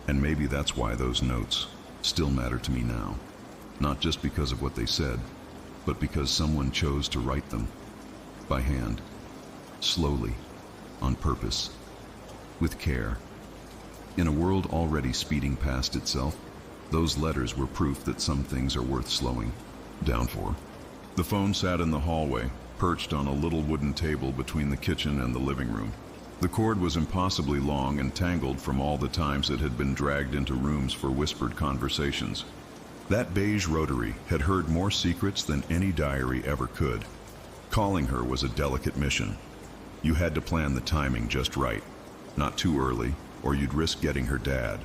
And maybe that's why those notes still matter to me now. Not just because of what they said, but because someone chose to write them, by hand, slowly, on purpose, with care. In a world already speeding past itself, those letters were proof that some things are worth slowing down for. The phone sat in the hallway, perched on a little wooden table between the kitchen and the living room. The cord was impossibly long and tangled from all the times it had been dragged into rooms for whispered conversations. That beige rotary had heard more secrets than any diary ever could. Calling her was a delicate mission. You had to plan the timing just right. Not too early, or you'd risk getting her dad.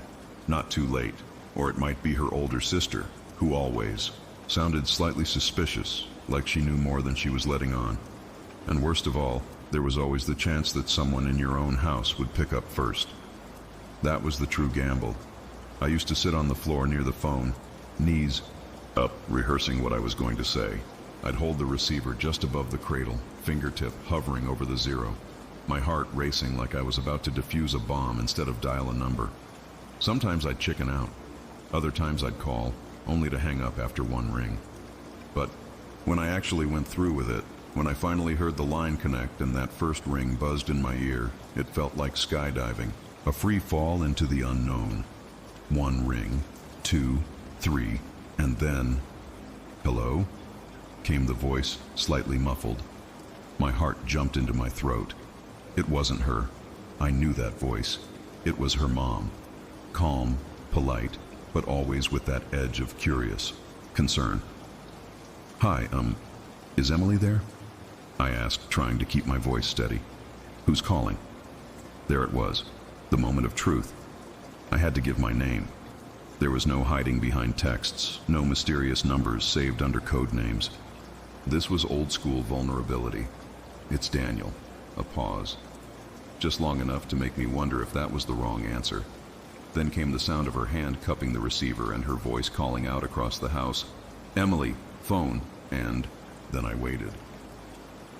Not too late, or it might be her older sister, who always sounded slightly suspicious, like she knew more than she was letting on. And worst of all, there was always the chance that someone in your own house would pick up first. That was the true gamble. I used to sit on the floor near the phone, knees up, rehearsing what I was going to say. I'd hold the receiver just above the cradle, fingertip hovering over the zero. my heart racing like I was about to defuse a bomb instead of dial a number. Sometimes I'd chicken out. Other times I'd call, only to hang up after one ring. But when I actually went through with it, when I finally heard the line connect and that first ring buzzed in my ear, it felt like skydiving, a free fall into the unknown. One ring, two, three, and then, "Hello?" came the voice, slightly muffled. My heart jumped into my throat. It wasn't her. I knew that voice. It was her mom. Calm, polite, but always with that edge of curious concern. "Hi, is Emily there?" I asked, trying to keep my voice steady. "Who's calling?" There it was, the moment of truth. I had to give my name. There was no hiding behind texts, no mysterious numbers saved under code names. This was old-school vulnerability. "It's Daniel." A pause. Just long enough to make me wonder if that was the wrong answer. Then came the sound of her hand cupping the receiver and her voice calling out across the house, "Emily, phone," and then I waited.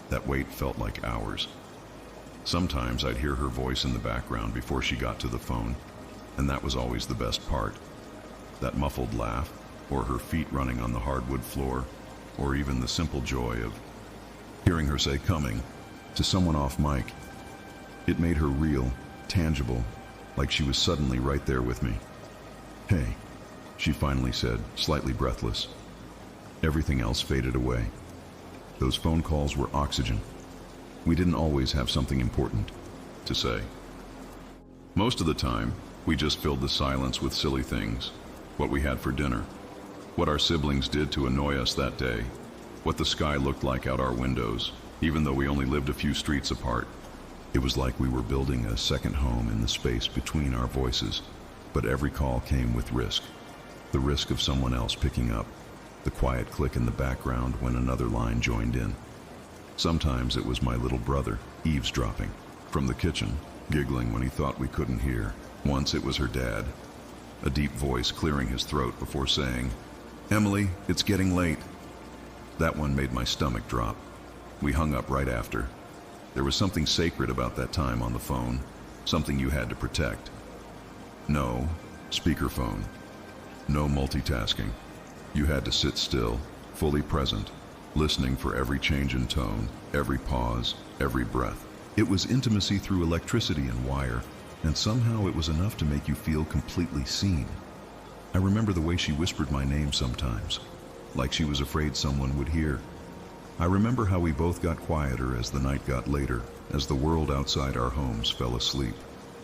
That wait felt like hours. Sometimes I'd hear her voice in the background before she got to the phone, and that was always the best part. That muffled laugh, or her feet running on the hardwood floor, or even the simple joy of hearing her say "coming" to someone off mic. It made her real, tangible, like she was suddenly right there with me. "Hey," she finally said, slightly breathless. Everything else faded away. Those phone calls were oxygen. We didn't always have something important to say. Most of the time, we just filled the silence with silly things. What we had for dinner, what our siblings did to annoy us that day, what the sky looked like out our windows, even though we only lived a few streets apart. It was like we were building a second home in the space between our voices, but every call came with risk. The risk of someone else picking up, the quiet click in the background when another line joined in. Sometimes it was my little brother, eavesdropping, from the kitchen, giggling when he thought we couldn't hear. Once it was her dad, a deep voice clearing his throat before saying, "Emily, it's getting late." That one made my stomach drop. We hung up right after. There was something sacred about that time on the phone, something you had to protect. No speakerphone, no multitasking. You had to sit still, fully present, listening for every change in tone, every pause, every breath. It was intimacy through electricity and wire, and somehow it was enough to make you feel completely seen. I remember the way she whispered my name sometimes, like she was afraid someone would hear. I remember how we both got quieter as the night got later, as the world outside our homes fell asleep.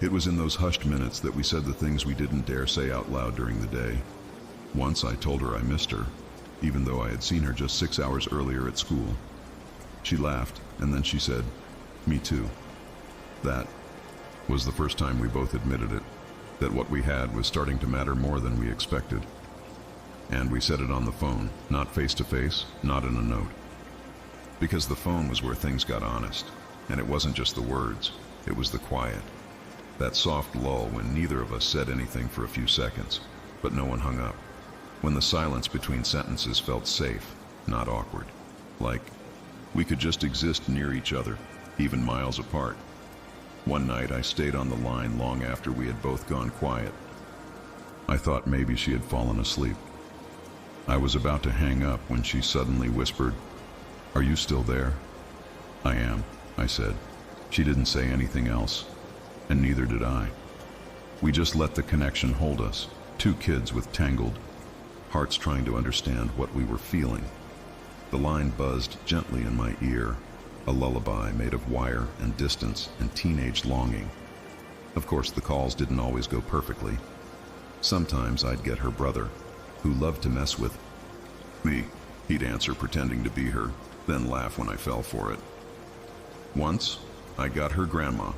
It was in those hushed minutes that we said the things we didn't dare say out loud during the day. Once I told her I missed her, even though I had seen her just 6 hours earlier at school. She laughed, and then she said, "Me too." That was the first time we both admitted it, that what we had was starting to matter more than we expected. And we said it on the phone, not face to face, not in a note. Because the phone was where things got honest, and it wasn't just the words, it was the quiet. That soft lull when neither of us said anything for a few seconds, but no one hung up. When the silence between sentences felt safe, not awkward. Like we could just exist near each other, even miles apart. One night I stayed on the line long after we had both gone quiet. I thought maybe she had fallen asleep. I was about to hang up when she suddenly whispered, "Are you still there?" "I am," I said. She didn't say anything else, and neither did I. We just let the connection hold us, two kids with tangled hearts trying to understand what we were feeling. The line buzzed gently in my ear, a lullaby made of wire and distance and teenage longing. Of course, the calls didn't always go perfectly. Sometimes I'd get her brother, who loved to mess with me. He'd answer pretending to be her, then laugh when I fell for it. Once, I got her grandma,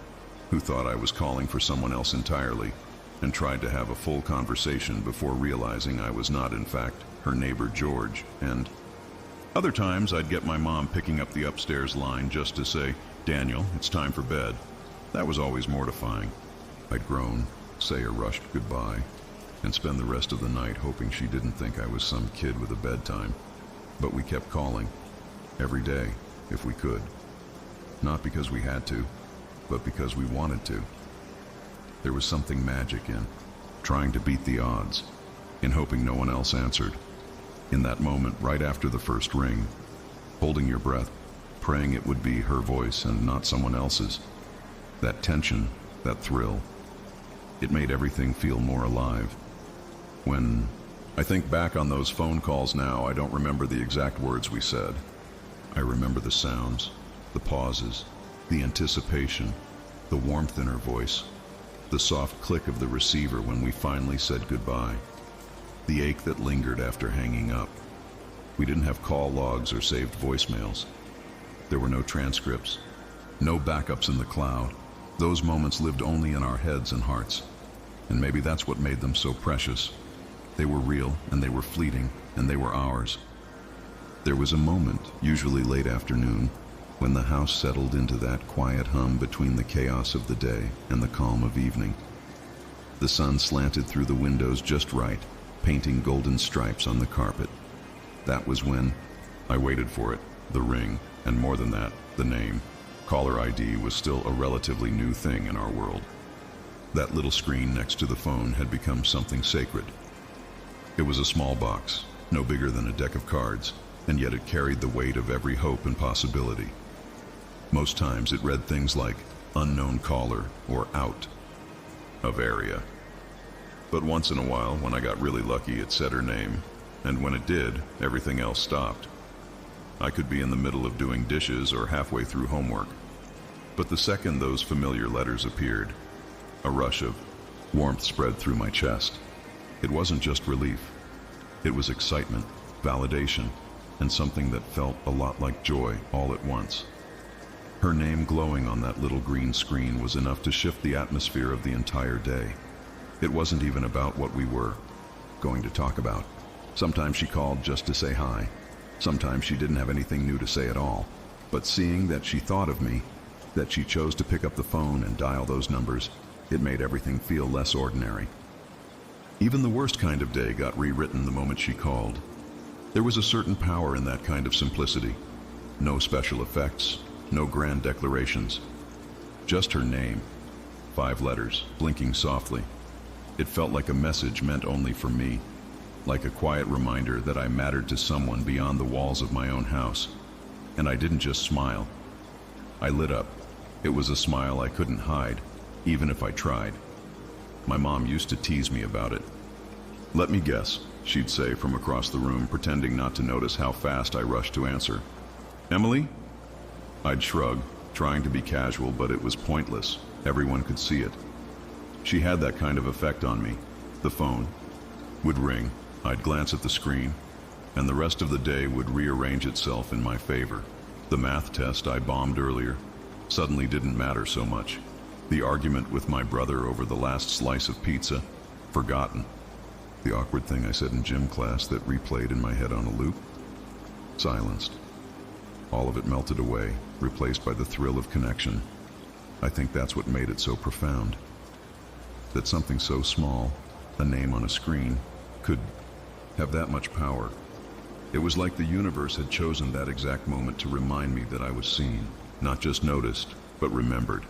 who thought I was calling for someone else entirely, and tried to have a full conversation before realizing I was not, in fact, her neighbor George. And other times I'd get my mom picking up the upstairs line just to say, "Daniel, it's time for bed." That was always mortifying. I'd groan, say a rushed goodbye, and spend the rest of the night hoping she didn't think I was some kid with a bedtime. But we kept calling, every day, if we could. Not because we had to, but because we wanted to. There was something magic in trying to beat the odds, in hoping no one else answered. In that moment, right after the first ring, holding your breath, praying it would be her voice and not someone else's. That tension, that thrill, it made everything feel more alive. When I think back on those phone calls now, I don't remember the exact words we said. I remember the sounds, the pauses, the anticipation, the warmth in her voice, the soft click of the receiver when we finally said goodbye, the ache that lingered after hanging up. We didn't have call logs or saved voicemails. There were no transcripts, no backups in the cloud. Those moments lived only in our heads and hearts. And maybe that's what made them so precious. They were real, and they were fleeting, and they were ours. There was a moment, usually late afternoon, when the house settled into that quiet hum between the chaos of the day and the calm of evening. The sun slanted through the windows just right, painting golden stripes on the carpet. That was when I waited for it, the ring, and more than that, the name. Caller ID was still a relatively new thing in our world. That little screen next to the phone had become something sacred. It was a small box, no bigger than a deck of cards, and yet it carried the weight of every hope and possibility. Most times it read things like unknown caller or out of area. But once in a while, when I got really lucky, it said her name, and when it did, everything else stopped. I could be in the middle of doing dishes or halfway through homework. But the second those familiar letters appeared, a rush of warmth spread through my chest. It wasn't just relief. It was excitement, validation, and something that felt a lot like joy all at once. Her name glowing on that little green screen was enough to shift the atmosphere of the entire day. It wasn't even about what we were going to talk about. Sometimes she called just to say hi. Sometimes she didn't have anything new to say at all. But seeing that she thought of me, that she chose to pick up the phone and dial those numbers, it made everything feel less ordinary. Even the worst kind of day got rewritten the moment she called. There was a certain power in that kind of simplicity. No special effects, no grand declarations. Just her name, 5 letters, blinking softly. It felt like a message meant only for me, like a quiet reminder that I mattered to someone beyond the walls of my own house. And I didn't just smile. I lit up. It was a smile I couldn't hide, even if I tried. My mom used to tease me about it. "Let me guess," she'd say from across the room, pretending not to notice how fast I rushed to answer. "Emily?" I'd shrug, trying to be casual, but it was pointless. Everyone could see it. She had that kind of effect on me. The phone would ring, I'd glance at the screen, and the rest of the day would rearrange itself in my favor. The math test I bombed earlier suddenly didn't matter so much. The argument with my brother over the last slice of pizza, forgotten. The awkward thing I said in gym class that replayed in my head on a loop, silenced. All of it melted away, replaced by the thrill of connection. I think that's what made it so profound. That something so small, a name on a screen, could have that much power. It was like the universe had chosen that exact moment to remind me that I was seen, not just noticed, but remembered.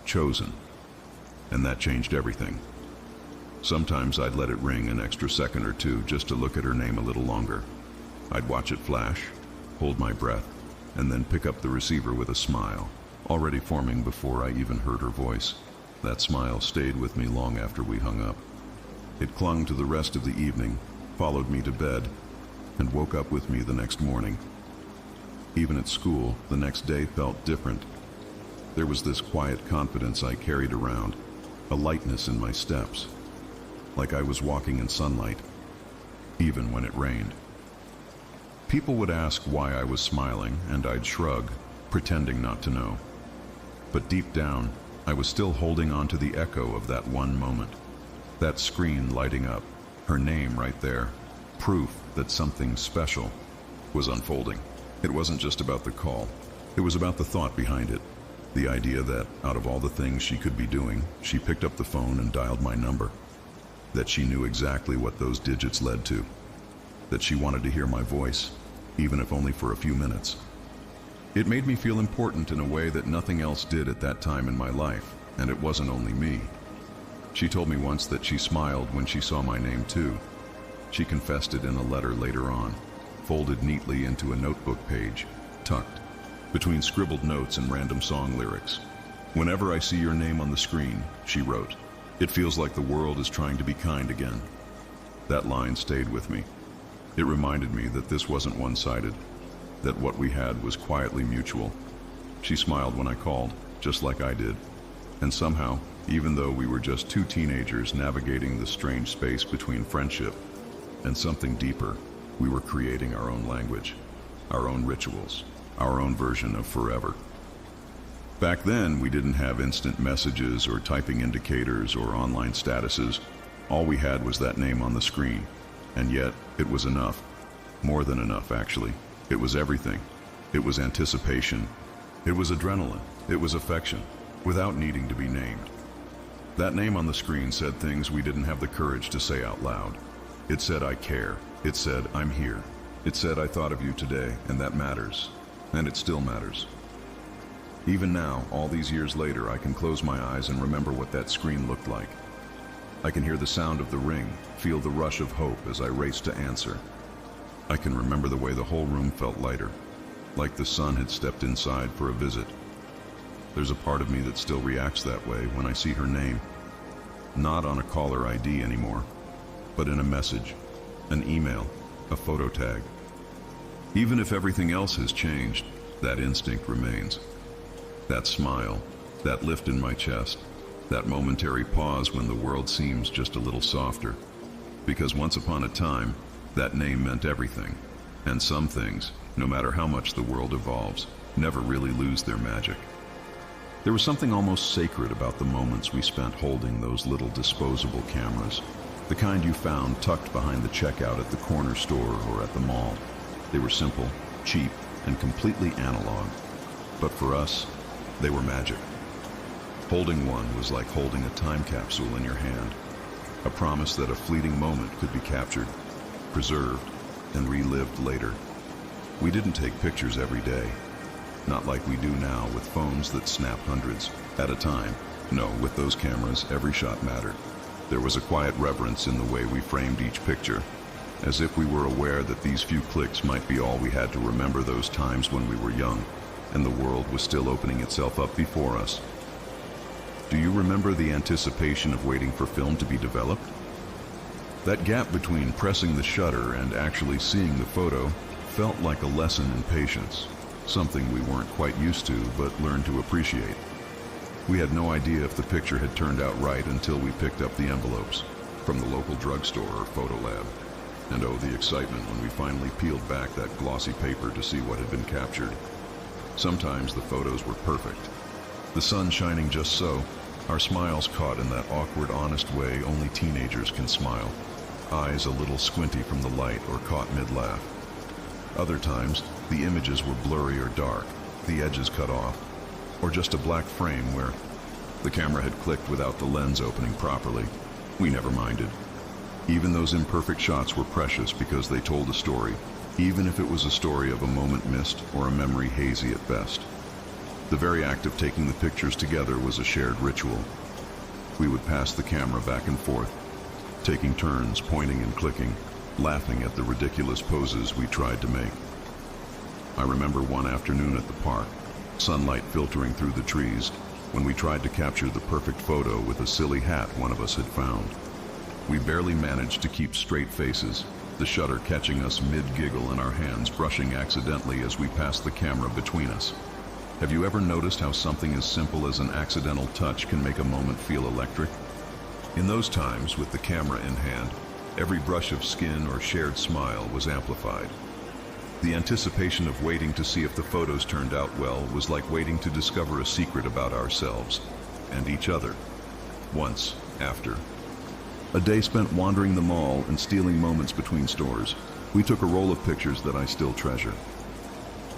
Chosen. And that changed everything. Sometimes I'd let it ring an extra second or two just to look at her name a little longer. I'd watch it flash, hold my breath, and then pick up the receiver with a smile, already forming before I even heard her voice. That smile stayed with me long after we hung up. It clung to the rest of the evening, followed me to bed, and woke up with me the next morning. Even at school, the next day felt different. There was this quiet confidence I carried around, a lightness in my steps, like I was walking in sunlight, even when it rained. People would ask why I was smiling, and I'd shrug, pretending not to know. But deep down, I was still holding on to the echo of that one moment. That screen lighting up, her name right there, proof that something special was unfolding. It wasn't just about the call. It was about the thought behind it. The idea that, out of all the things she could be doing, she picked up the phone and dialed my number. That she knew exactly what those digits led to. That she wanted to hear my voice, even if only for a few minutes. It made me feel important in a way that nothing else did at that time in my life, and it wasn't only me. She told me once that she smiled when she saw my name too. She confessed it in a letter later on, folded neatly into a notebook page, tucked between scribbled notes and random song lyrics. "Whenever I see your name on the screen," she wrote, "it feels like the world is trying to be kind again." That line stayed with me. It reminded me that this wasn't one-sided, that what we had was quietly mutual. She smiled when I called, just like I did. And somehow, even though we were just two teenagers navigating the strange space between friendship and something deeper, we were creating our own language, our own rituals, our own version of forever. Back then, we didn't have instant messages or typing indicators or online statuses. All we had was that name on the screen. And yet, it was enough. More than enough, actually. It was everything. It was anticipation. It was adrenaline. It was affection, without needing to be named. That name on the screen said things we didn't have the courage to say out loud. It said, "I care." It said, "I'm here." It said, "I thought of you today, and that matters." And it still matters. Even now, all these years later, I can close my eyes and remember what that screen looked like. I can hear the sound of the ring, feel the rush of hope as I race to answer. I can remember the way the whole room felt lighter, like the sun had stepped inside for a visit. There's a part of me that still reacts that way when I see her name. Not on a caller ID anymore, but in a message, an email, a photo tag. Even if everything else has changed, that instinct remains. That smile, that lift in my chest, that momentary pause when the world seems just a little softer. Because once upon a time, that name meant everything. And some things, no matter how much the world evolves, never really lose their magic. There was something almost sacred about the moments we spent holding those little disposable cameras, the kind you found tucked behind the checkout at the corner store or at the mall. They were simple, cheap, and completely analog. But for us, they were magic. Holding one was like holding a time capsule in your hand, a promise that a fleeting moment could be captured, preserved, and relived later. We didn't take pictures every day, not like we do now with phones that snap hundreds at a time. No, with those cameras, every shot mattered. There was a quiet reverence in the way we framed each picture, as if we were aware that these few clicks might be all we had to remember those times when we were young, and the world was still opening itself up before us. Do you remember the anticipation of waiting for film to be developed? That gap between pressing the shutter and actually seeing the photo felt like a lesson in patience, something we weren't quite used to but learned to appreciate. We had no idea if the picture had turned out right until we picked up the envelopes from the local drugstore or photo lab. And oh, the excitement when we finally peeled back that glossy paper to see what had been captured. Sometimes the photos were perfect. The sun shining just so, our smiles caught in that awkward, honest way only teenagers can smile. Eyes a little squinty from the light or caught mid-laugh. Other times, the images were blurry or dark, the edges cut off, or just a black frame where the camera had clicked without the lens opening properly. We never minded. Even those imperfect shots were precious because they told a story, even if it was a story of a moment missed or a memory hazy at best. The very act of taking the pictures together was a shared ritual. We would pass the camera back and forth, taking turns pointing and clicking, laughing at the ridiculous poses we tried to make. I remember one afternoon at the park, sunlight filtering through the trees, when we tried to capture the perfect photo with a silly hat one of us had found. We barely managed to keep straight faces, the shutter catching us mid-giggle and our hands brushing accidentally as we passed the camera between us. Have you ever noticed how something as simple as an accidental touch can make a moment feel electric? In those times, with the camera in hand, every brush of skin or shared smile was amplified. The anticipation of waiting to see if the photos turned out well was like waiting to discover a secret about ourselves and each other. Once, after a day spent wandering the mall and stealing moments between stores, we took a roll of pictures that I still treasure.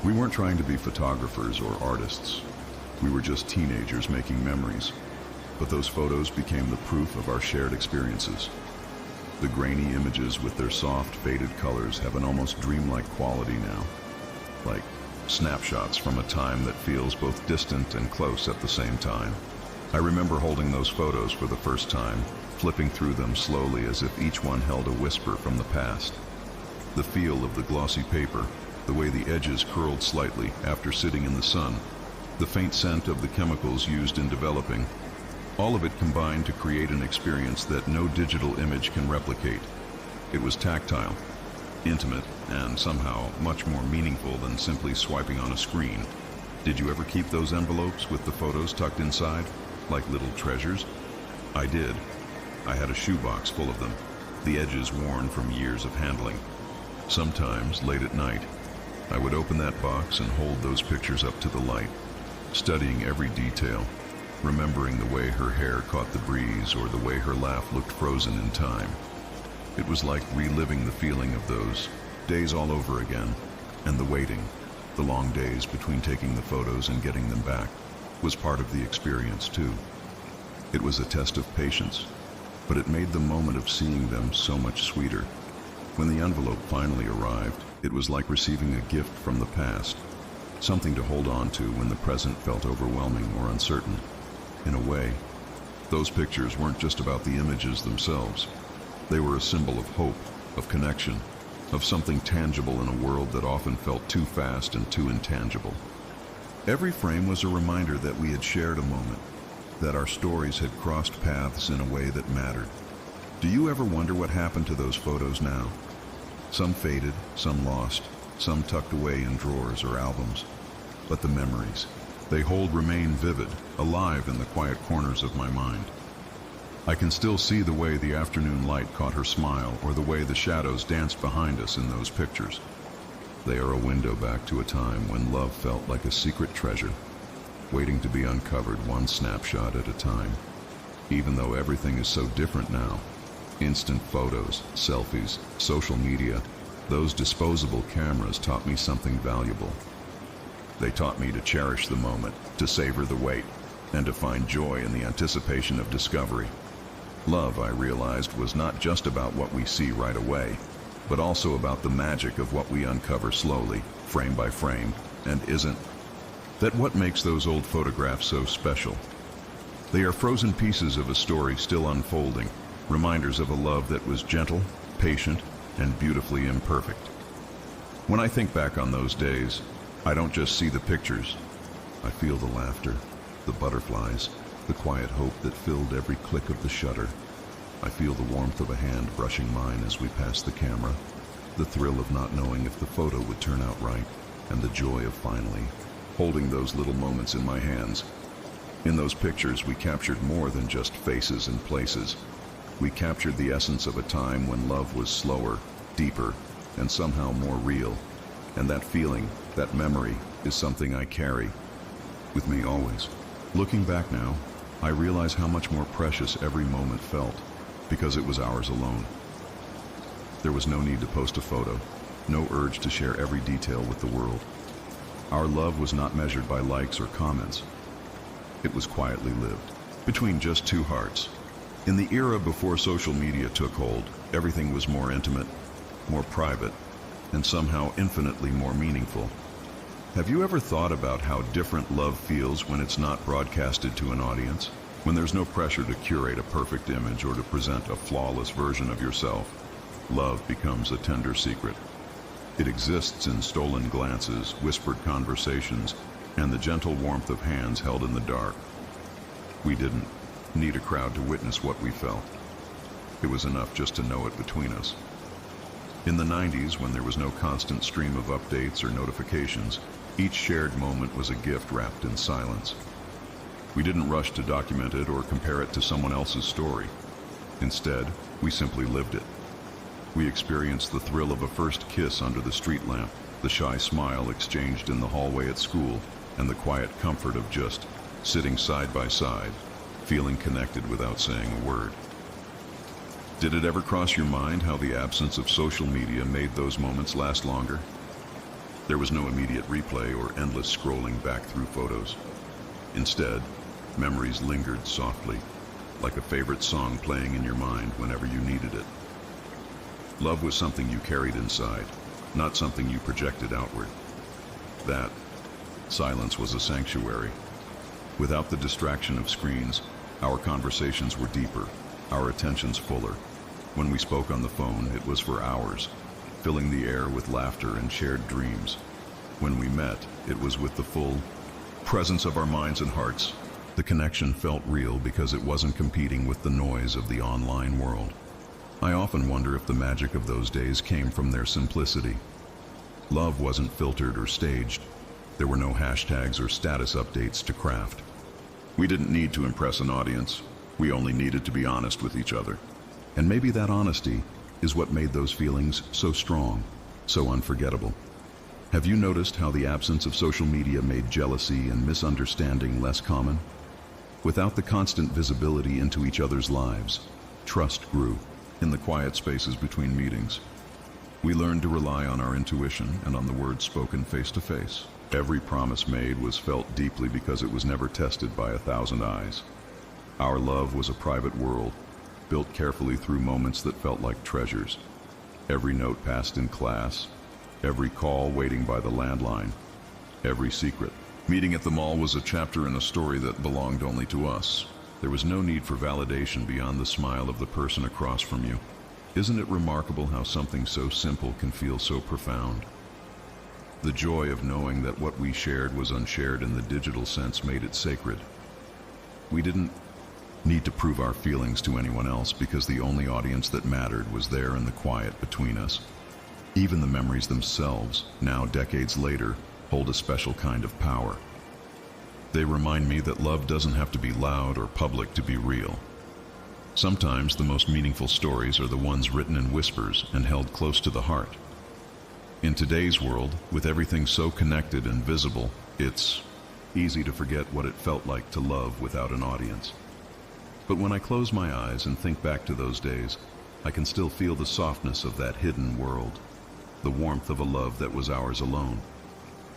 We weren't trying to be photographers or artists. We were just teenagers making memories. But those photos became the proof of our shared experiences. The grainy images with their soft, faded colors have an almost dreamlike quality now. Like snapshots from a time that feels both distant and close at the same time. I remember holding those photos for the first time, flipping through them slowly as if each one held a whisper from the past. The feel of the glossy paper, the way the edges curled slightly after sitting in the sun, the faint scent of the chemicals used in developing, all of it combined to create an experience that no digital image can replicate. It was tactile, intimate, and somehow much more meaningful than simply swiping on a screen. Did you ever keep those envelopes with the photos tucked inside, like little treasures? I did. I had a shoebox full of them, the edges worn from years of handling. Sometimes, late at night, I would open that box and hold those pictures up to the light, studying every detail, remembering the way her hair caught the breeze or the way her laugh looked frozen in time. It was like reliving the feeling of those days all over again, and the waiting, the long days between taking the photos and getting them back, was part of the experience too. It was a test of patience, but it made the moment of seeing them so much sweeter. When the envelope finally arrived, it was like receiving a gift from the past, something to hold on to when the present felt overwhelming or uncertain. In a way, those pictures weren't just about the images themselves. They were a symbol of hope, of connection, of something tangible in a world that often felt too fast and too intangible. Every frame was a reminder that we had shared a moment, that our stories had crossed paths in a way that mattered. Do you ever wonder what happened to those photos now? Some faded, some lost, some tucked away in drawers or albums. But the memories they hold remain vivid, alive in the quiet corners of my mind. I can still see the way the afternoon light caught her smile or the way the shadows danced behind us in those pictures. They are a window back to a time when love felt like a secret treasure, waiting to be uncovered one snapshot at a time. Even though everything is so different now, instant photos, selfies, social media, those disposable cameras taught me something valuable. They taught me to cherish the moment, to savor the wait, and to find joy in the anticipation of discovery. Love, I realized, was not just about what we see right away, but also about the magic of what we uncover slowly, frame by frame, and isn't that what makes those old photographs so special? They are frozen pieces of a story still unfolding, reminders of a love that was gentle, patient, and beautifully imperfect. When I think back on those days, I don't just see the pictures. I feel the laughter, the butterflies, the quiet hope that filled every click of the shutter. I feel the warmth of a hand brushing mine as we pass the camera, the thrill of not knowing if the photo would turn out right, and the joy of finally holding those little moments in my hands. In those pictures, we captured more than just faces and places. We captured the essence of a time when love was slower, deeper, and somehow more real. And that feeling, that memory, is something I carry with me always. Looking back now, I realize how much more precious every moment felt, because it was ours alone. There was no need to post a photo, no urge to share every detail with the world. Our love was not measured by likes or comments. It was quietly lived, between just two hearts. In the era before social media took hold, everything was more intimate, more private, and somehow infinitely more meaningful. Have you ever thought about how different love feels when it's not broadcasted to an audience? When there's no pressure to curate a perfect image or to present a flawless version of yourself, love becomes a tender secret. It exists in stolen glances, whispered conversations, and the gentle warmth of hands held in the dark. We didn't need a crowd to witness what we felt. It was enough just to know it between us. In the 90s, when there was no constant stream of updates or notifications, each shared moment was a gift wrapped in silence. We didn't rush to document it or compare it to someone else's story. Instead, we simply lived it. We experienced the thrill of a first kiss under the street lamp, the shy smile exchanged in the hallway at school, and the quiet comfort of just sitting side by side, feeling connected without saying a word. Did it ever cross your mind how the absence of social media made those moments last longer? There was no immediate replay or endless scrolling back through photos. Instead, memories lingered softly, like a favorite song playing in your mind whenever you needed it. Love was something you carried inside, not something you projected outward. That silence was a sanctuary. Without the distraction of screens, our conversations were deeper, our attentions fuller. When we spoke on the phone, it was for hours, filling the air with laughter and shared dreams. When we met, it was with the full presence of our minds and hearts. The connection felt real because it wasn't competing with the noise of the online world. I often wonder if the magic of those days came from their simplicity. Love wasn't filtered or staged. There were no hashtags or status updates to craft. We didn't need to impress an audience. We only needed to be honest with each other. And maybe that honesty is what made those feelings so strong, so unforgettable. Have you noticed how the absence of social media made jealousy and misunderstanding less common? Without the constant visibility into each other's lives, trust grew in the quiet spaces between meetings. We learned to rely on our intuition and on the words spoken face to face. Every promise made was felt deeply because it was never tested by 1,000 eyes. Our love was a private world, built carefully through moments that felt like treasures. Every note passed in class, every call waiting by the landline, every secret. Meeting at the mall was a chapter in a story that belonged only to us. There was no need for validation beyond the smile of the person across from you. Isn't it remarkable how something so simple can feel so profound? The joy of knowing that what we shared was unshared in the digital sense made it sacred. We didn't need to prove our feelings to anyone else because the only audience that mattered was there in the quiet between us. Even the memories themselves, now decades later, hold a special kind of power. They remind me that love doesn't have to be loud or public to be real. Sometimes the most meaningful stories are the ones written in whispers and held close to the heart. In today's world, with everything so connected and visible, it's easy to forget what it felt like to love without an audience. But when I close my eyes and think back to those days, I can still feel the softness of that hidden world, the warmth of a love that was ours alone.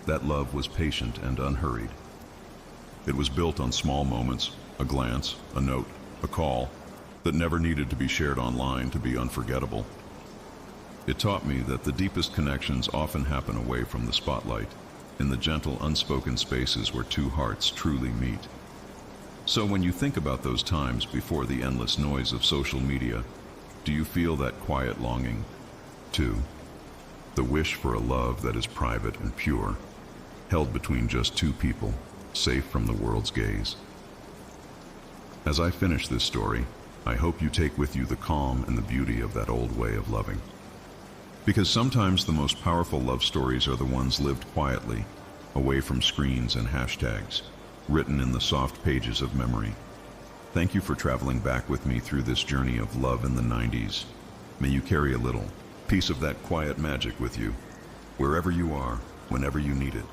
That love was patient and unhurried. It was built on small moments, a glance, a note, a call, that never needed to be shared online to be unforgettable. It taught me that the deepest connections often happen away from the spotlight, in the gentle, unspoken spaces where two hearts truly meet. So when you think about those times before the endless noise of social media, do you feel that quiet longing, too? The wish for a love that is private and pure, held between just two people, safe from the world's gaze. As I finish this story, I hope you take with you the calm and the beauty of that old way of loving. Because sometimes the most powerful love stories are the ones lived quietly, away from screens and hashtags, written in the soft pages of memory. Thank you for traveling back with me through this journey of love in the 90s. May you carry a little piece of that quiet magic with you, wherever you are, whenever you need it.